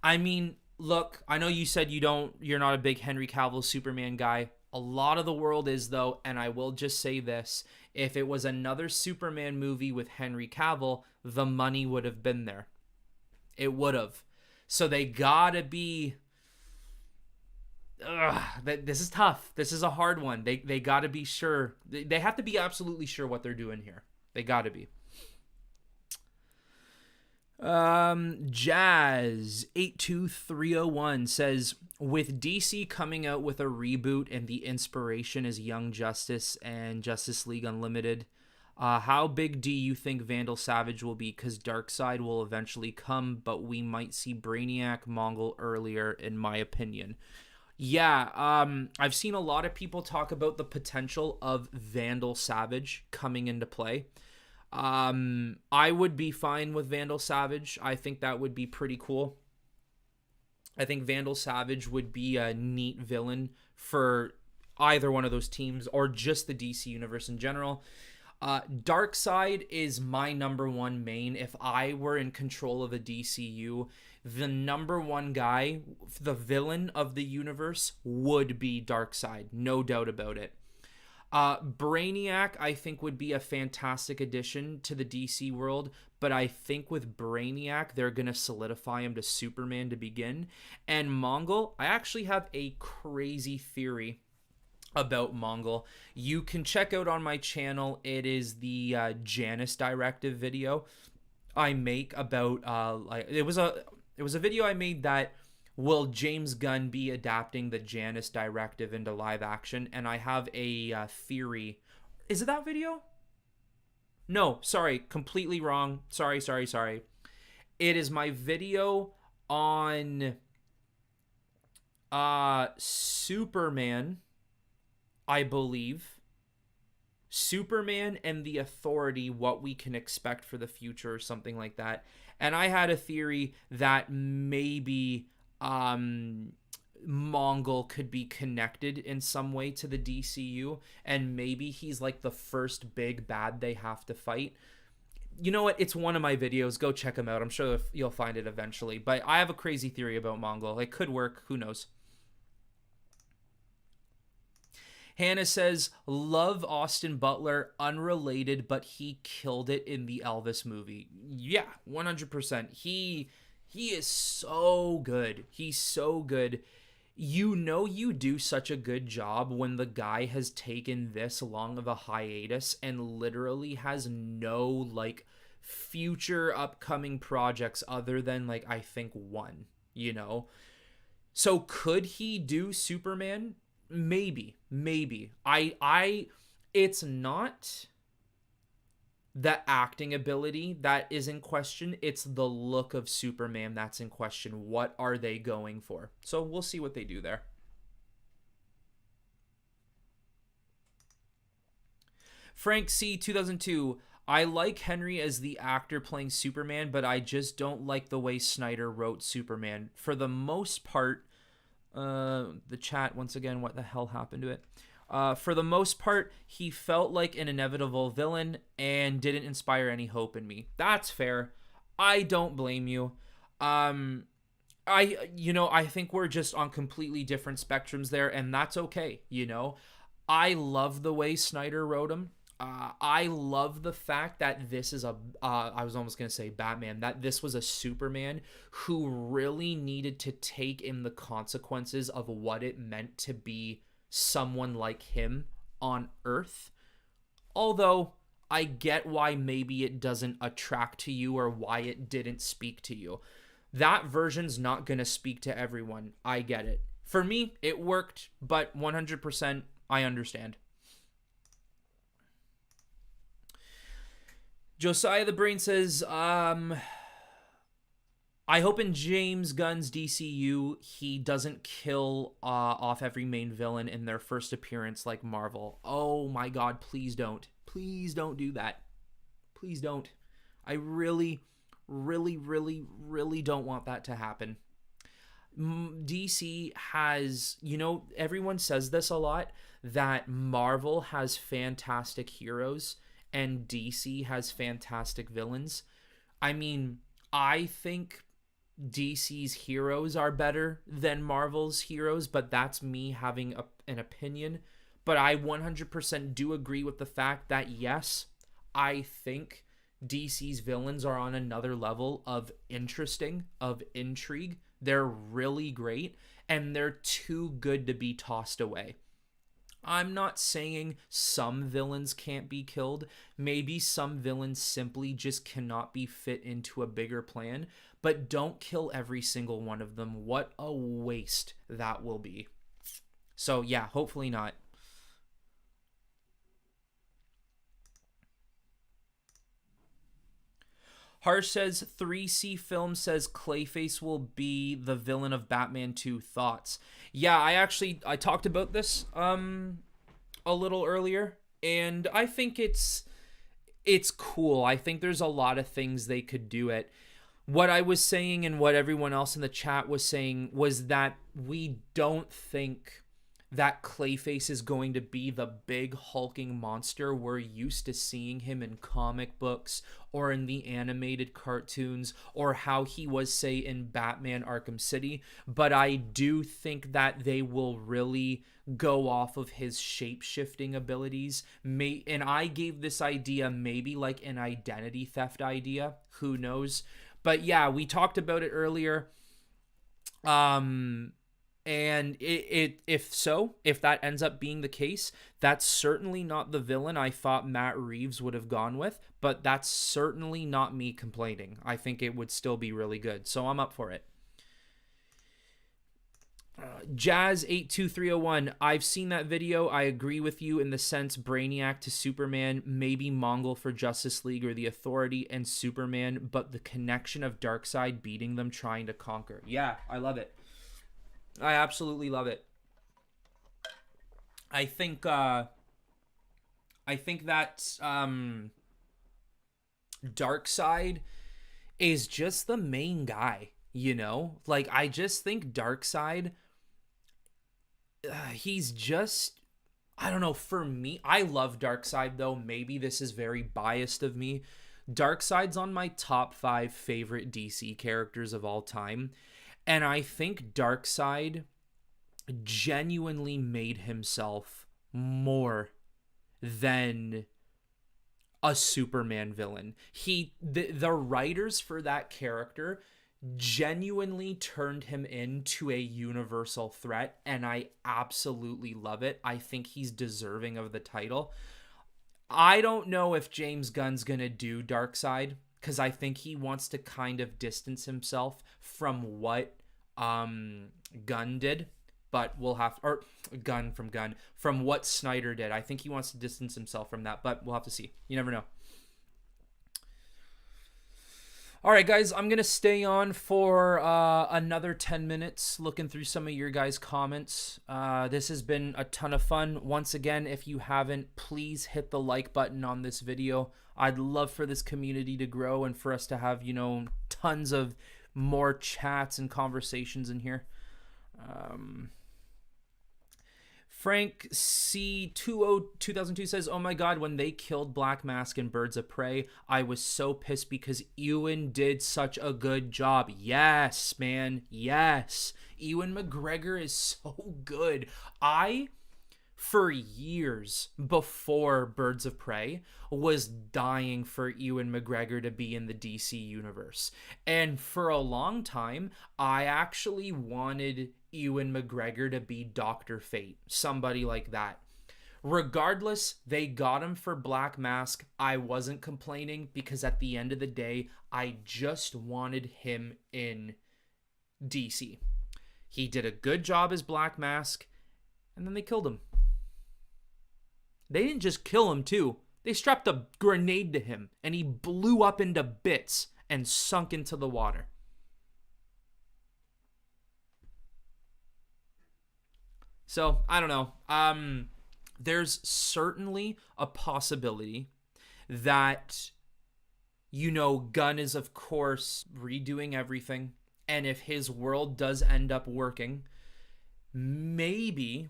I mean, look, I know you said you're not a big Henry Cavill Superman guy. A lot of the world is, though, and I will just say this. If it was another Superman movie with Henry Cavill, the money would have been there. It would have. So they gotta be... this is tough. This is a hard one. They gotta be sure. They have to be absolutely sure what they're doing here. They gotta be. Jazz 82301 says, with DC coming out with a reboot and the inspiration is Young Justice and Justice League Unlimited, How big do you think Vandal Savage will be? Because Darkseid will eventually come, but we might see Brainiac Mongol earlier, in my opinion. Yeah, I've seen a lot of people talk about the potential of Vandal Savage coming into play. I would be fine with Vandal Savage. I think that would be pretty cool. I think Vandal Savage would be a neat villain for either one of those teams or just the DC universe in general. Darkseid is my number one main. If I were in control of the DCU, the number one guy, the villain of the universe, would be Darkseid. No doubt about it. Brainiac, I think, would be a fantastic addition to the DC world, but I think with Brainiac, they're going to solidify him to Superman to begin. And Mongol, I actually have a crazy theory about Mongol. You can check out on my channel. It is the Janus Directive video I make about it was a video I made that will James Gunn be adapting the Janus Directive into live action, and I have a theory. Is it that video? No, sorry, completely wrong. Sorry. It is my video on Superman, I believe. Superman and the Authority, what we can expect for the future, or something like that. And I had a theory that maybe Mongol could be connected in some way to the DCU, and maybe he's like the first big bad they have to fight. You know what? It's one of my videos. Go check them out. I'm sure you'll find it eventually. But I have a crazy theory about Mongol. It could work. Who knows? Hannah says, love Austin Butler, unrelated, but he killed it in the Elvis movie. Yeah, 100%. He is so good. He's so good. You know you do such a good job when the guy has taken this long of a hiatus and literally has no, like, future upcoming projects other than, like, I think one, you know? So could he do Superman? Maybe. It's not the acting ability that is in question. It's the look of Superman that's in question. What are they going for? So we'll see what they do there. Frank C. 2002. I like Henry as the actor playing Superman, but I just don't like the way Snyder wrote Superman. For the most part, the chat once again, what the hell happened to it? For the most part, he felt like an inevitable villain and didn't inspire any hope in me. That's fair. I don't blame you. I think we're just on completely different spectrums there, and that's okay. I love the way Snyder wrote him. I love the fact that this is I was almost going to say Batman, that this was a Superman who really needed to take in the consequences of what it meant to be someone like him on Earth. Although I get why maybe it doesn't attract to you or why it didn't speak to you. That version's not going to speak to everyone. I get it. For me, it worked, but 100% I understand. Josiah the Brain says, I hope in James Gunn's DCU he doesn't kill off every main villain in their first appearance like Marvel. Oh my god, please don't. Please don't do that. Please don't. I really don't want that to happen. DC has, everyone says this a lot, that Marvel has fantastic heroes and DC has fantastic villains. I mean, I think DC's heroes are better than Marvel's heroes, but that's me having an opinion. But I 100% do agree with the fact that, yes, I think DC's villains are on another level of interesting, of intrigue. They're really great, and they're too good to be tossed away. I'm not saying some villains can't be killed. Maybe some villains simply just cannot be fit into a bigger plan, but don't kill every single one of them. What a waste that will be. So yeah, hopefully not. Harsh says 3C Film says Clayface will be the villain of Batman 2. Thoughts? Yeah, I talked about this a little earlier, and I think it's cool. I think there's a lot of things they could do it. What I was saying and what everyone else in the chat was saying was that we don't think that Clayface is going to be the big hulking monster we're used to seeing him in comic books or in the animated cartoons or how he was, say, in Batman Arkham City. But I do think that they will really go off of his shape-shifting abilities. And I gave this idea maybe like an identity theft idea. Who knows? But yeah, we talked about it earlier. And if that ends up being the case, that's certainly not the villain I thought Matt Reeves would have gone with, but that's certainly not me complaining. I think it would still be really good, so I'm up for it. Jazz82301, I've seen that video. I agree with you in the sense Brainiac to Superman, maybe Mongol for Justice League or the Authority and Superman, but the connection of Darkseid beating them trying to conquer. Yeah, I love it. I absolutely love it. I think that Darkseid is just the main guy, you know? Like, I just think Darkseid, he's just, I don't know, for me, I love Darkseid, though. Maybe this is very biased of me. Darkseid's on my top 5 favorite DC characters of all time. And I think Darkseid genuinely made himself more than a Superman villain. The writers for that character genuinely turned him into a universal threat, and I absolutely love it. I think he's deserving of the title. I don't know if James Gunn's gonna do Darkseid, because I think he wants to kind of distance himself from what Gunn did, but we'll have, or from what Snyder did. I think he wants to distance himself from that, but we'll have to see. You never know. All right, guys, I'm going to stay on for another 10 minutes looking through some of your guys' comments. This has been a ton of fun. Once again, if you haven't, please hit the like button on this video. I'd love for this community to grow and for us to have, you know, tons of more chats and conversations in here. Frank C2002 says, oh my god, when they killed Black Mask in Birds of Prey, I was so pissed because Ewan did such a good job. Yes, man. Yes. Ewan McGregor is so good. For years before Birds of Prey, was dying for Ewan McGregor to be in the DC universe. And for a long time, I actually wanted Ewan McGregor to be Dr. Fate, somebody like that. Regardless, they got him for Black Mask. I wasn't complaining because at the end of the day, I just wanted him in DC. He did a good job as Black Mask, and then they killed him. They didn't just kill him, too. They strapped a grenade to him, and he blew up into bits and sunk into the water. So, I don't know. There's certainly a possibility that, you know, Gunn is, of course, redoing everything. And if his world does end up working, maybe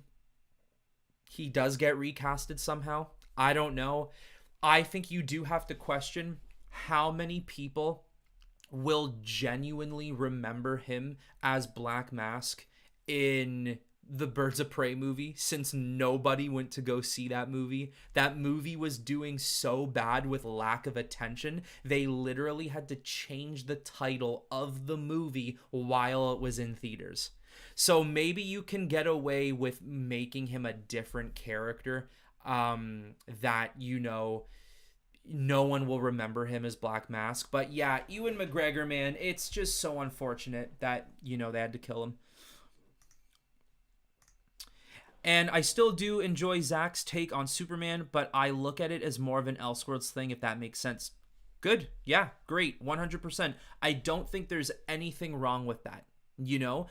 he does get recasted somehow. I don't know. I think you do have to question how many people will genuinely remember him as Black Mask in the Birds of Prey movie, since nobody went to go see that movie. That movie was doing so bad with lack of attention, they literally had to change the title of the movie while it was in theaters. So maybe you can get away with making him a different character, that, you know, no one will remember him as Black Mask. But yeah, Ewan McGregor, man, it's just so unfortunate that, you know, they had to kill him. And I still do enjoy Zach's take on Superman, but I look at it as more of an Elseworlds thing, if that makes sense. Good. Yeah, great. 100%. I don't think there's anything wrong with that, you know?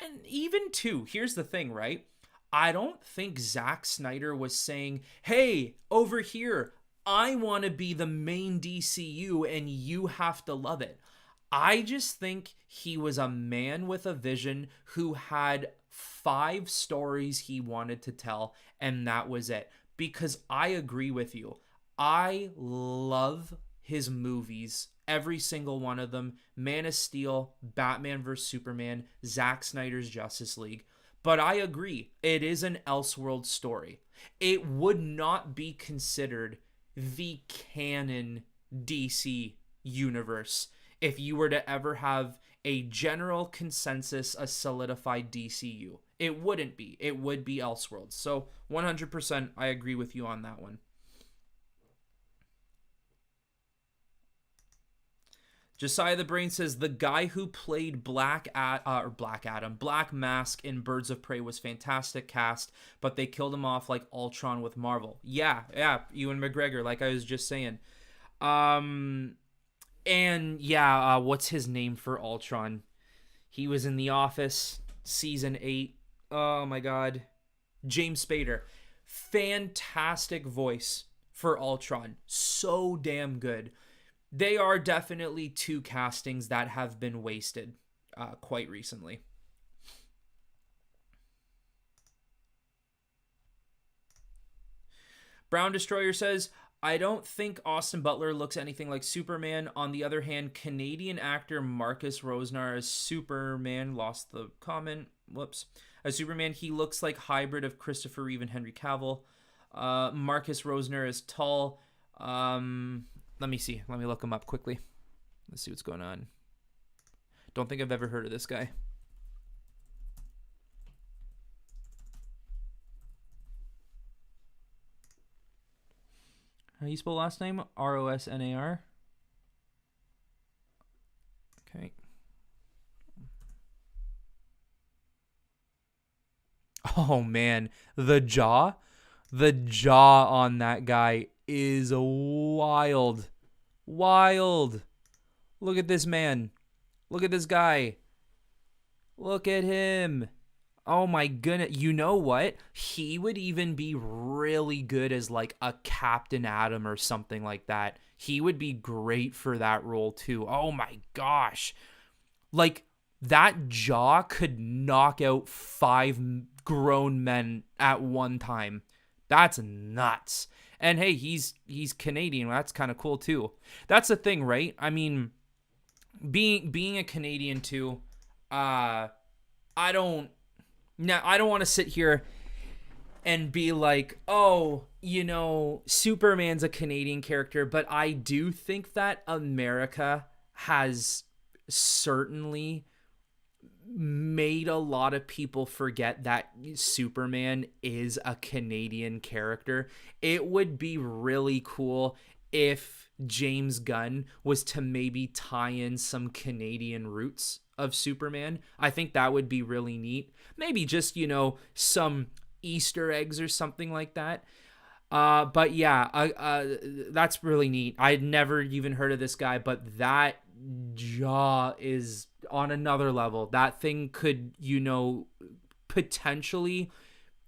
And even too, here's the thing, right? I don't think Zack Snyder was saying, hey, over here, I want to be the main DCU and you have to love it. I just think he was a man with a vision who had 5 stories he wanted to tell, and that was it. Because I agree with you. I love his movies, every single one of them. Man of Steel, Batman vs. Superman, Zack Snyder's Justice League. But I agree, it is an Elseworld story. It would not be considered the canon DC universe if you were to ever have a general consensus, a solidified DCU. It wouldn't be. It would be Elseworlds. So 100% I agree with you on that one. Josiah the Brain says the guy who played Black Mask in Birds of Prey was fantastic cast, but they killed him off like Ultron with Marvel. Yeah, Ewan McGregor, like I was just saying. And yeah, what's his name for Ultron? He was in The Office, season 8. Oh my god. James Spader. Fantastic voice for Ultron. So damn good. They are definitely 2 castings that have been wasted quite recently. Brown Destroyer says, I don't think Austin Butler looks anything like Superman. On the other hand, Canadian actor Marcus Rosnar as Superman, lost the comment, whoops. As Superman, he looks like hybrid of Christopher Reeve and Henry Cavill. Marcus Rosnar is tall. Let me see. Let me look him up quickly. Let's see what's going on. Don't think I've ever heard of this guy. How do you spell last name? Rosnar. Okay. Oh man, the jaw on that guy is wild. Look at this man. Look at this guy. Look at him. Oh my goodness. You know what? He would even be really good as like a Captain Atom or something like that. He would be great for that role too. Oh my gosh. Like that jaw could knock out 5 grown men at one time. That's nuts. And hey, he's Canadian. That's kind of cool too. That's the thing, right? I mean, being a Canadian too, I don't want to sit here and be like, oh, you know, Superman's a Canadian character, but I do think that America has certainly made a lot of people forget that Superman is a Canadian character. It would be really cool if James Gunn was to maybe tie in some Canadian roots of Superman. I think that would be really neat. Maybe just, you know, some Easter eggs or something like that. But yeah, that's really neat. I'd never even heard of this guy, but that jaw is on another level. That thing could, you know, potentially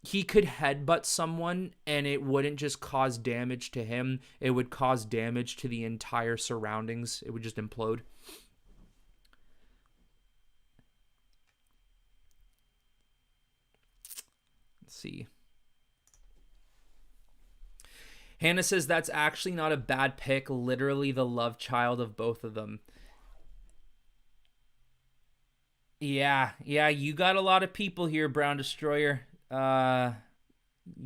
he could headbutt someone and it wouldn't just cause damage to him. It would cause damage to the entire surroundings. It would just implode. Let's see. Hannah says that's actually not a bad pick. Literally the love child of both of them. Yeah, you got a lot of people here, Brown Destroyer. You got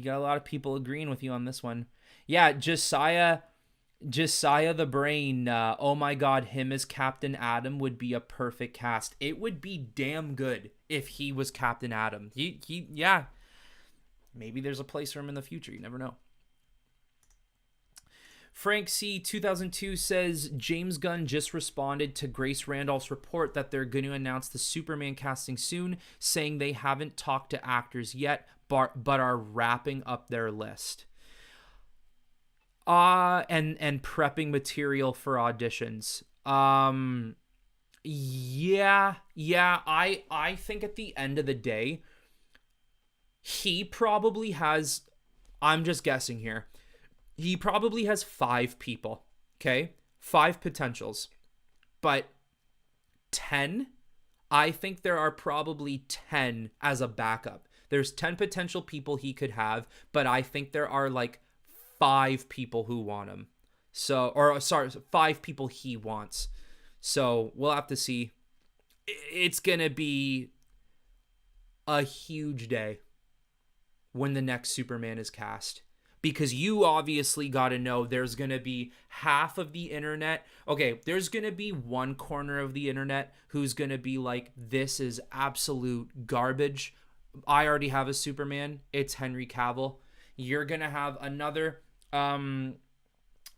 a lot of people agreeing with you on this one. Yeah, Josiah the Brain. Oh my God, him as Captain Atom would be a perfect cast. It would be damn good if he was Captain Atom. Yeah. Maybe there's a place for him in the future. You never know. Frank C. 2002 says James Gunn just responded to Grace Randolph's report that they're going to announce the Superman casting soon, saying they haven't talked to actors yet, but are wrapping up their list. And prepping material for auditions. Yeah, I think at the end of the day, he probably has, I'm just guessing here. He probably has 5 people, okay? 5 potentials. But 10, I think there are probably 10 as a backup. There's 10 potential people he could have, but I think there are like 5 people who want him. So, or sorry, 5 people he wants. So we'll have to see. It's going to be a huge day when the next Superman is cast. Because you obviously got to know there's going to be half of the internet. Okay, there's going to be one corner of the internet who's going to be like, this is absolute garbage. I already have a Superman. It's Henry Cavill. You're going to have another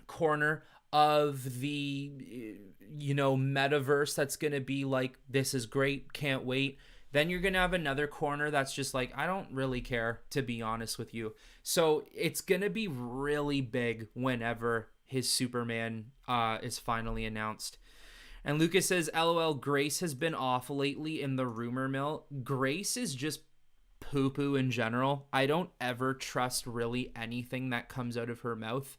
corner of the, metaverse that's going to be like, this is great. Can't wait. Then you're going to have another corner that's just like, I don't really care, to be honest with you. So it's going to be really big whenever his Superman is finally announced. And Lucas says, LOL, Grace has been off lately in the rumor mill. Grace is just poo-poo in general. I don't ever trust really anything that comes out of her mouth.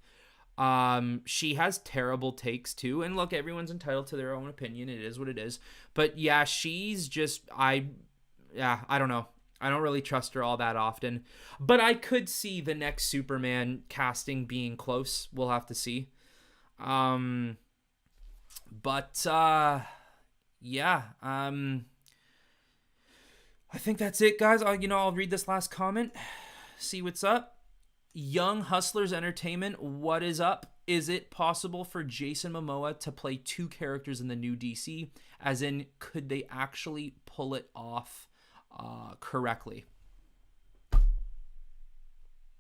She has terrible takes too, and look, everyone's entitled to their own opinion. It is what it is. But yeah, she's just, I don't know. I don't really trust her all that often. But I could see the next Superman casting being close. We'll have to see. Yeah. I think that's it, guys. I'll read this last comment. See what's up. Young Hustlers Entertainment, what is up? Is it possible for Jason Momoa to play 2 characters in the new DC? As in, could they actually pull it off correctly?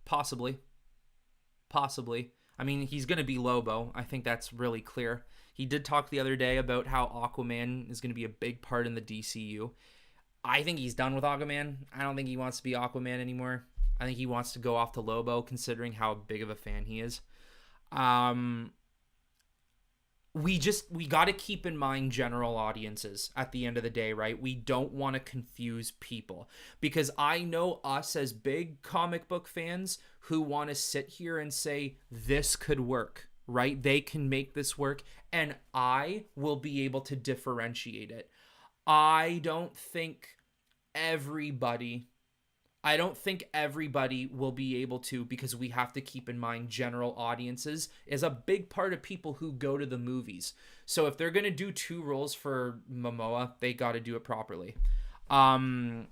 Possibly. I mean, he's going to be Lobo. I think that's really clear. He did talk the other day about how Aquaman is going to be a big part in the DCU. I think he's done with Aquaman. I don't think he wants to be Aquaman anymore. I think he wants to go off to Lobo, considering how big of a fan he is. We got to keep in mind general audiences at the end of the day, right? We don't want to confuse people, because I know us as big comic book fans who want to sit here and say, this could work, right? They can make this work, and I will be able to differentiate it. I don't think everybody will be able to, because we have to keep in mind general audiences is a big part of people who go to the movies. So if they're going to do 2 roles for Momoa, they got to do it properly. But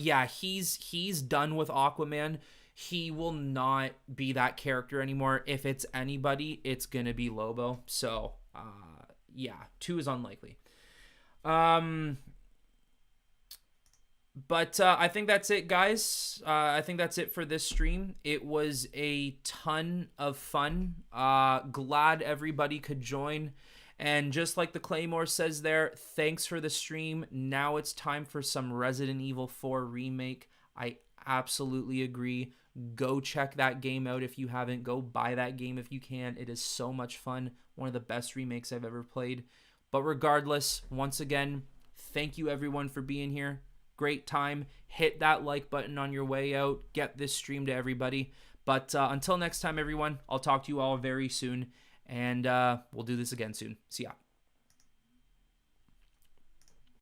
yeah, he's done with Aquaman. He will not be that character anymore. If it's anybody, it's going to be Lobo. So, yeah, 2 is unlikely. But I think that's it, guys. I think that's it for this stream. It was a ton of fun. Glad everybody could join. And just like the Claymore says there, thanks for the stream. Now it's time for some Resident Evil 4 remake. I absolutely agree. Go check that game out if you haven't. Go buy that game if you can. It is so much fun. One of the best remakes I've ever played. But regardless, once again, thank you everyone for being here. Great time. Hit that like button on your way out. Get this stream to everybody. But until next time, everyone, I'll talk to you all very soon. And we'll do this again soon. See ya.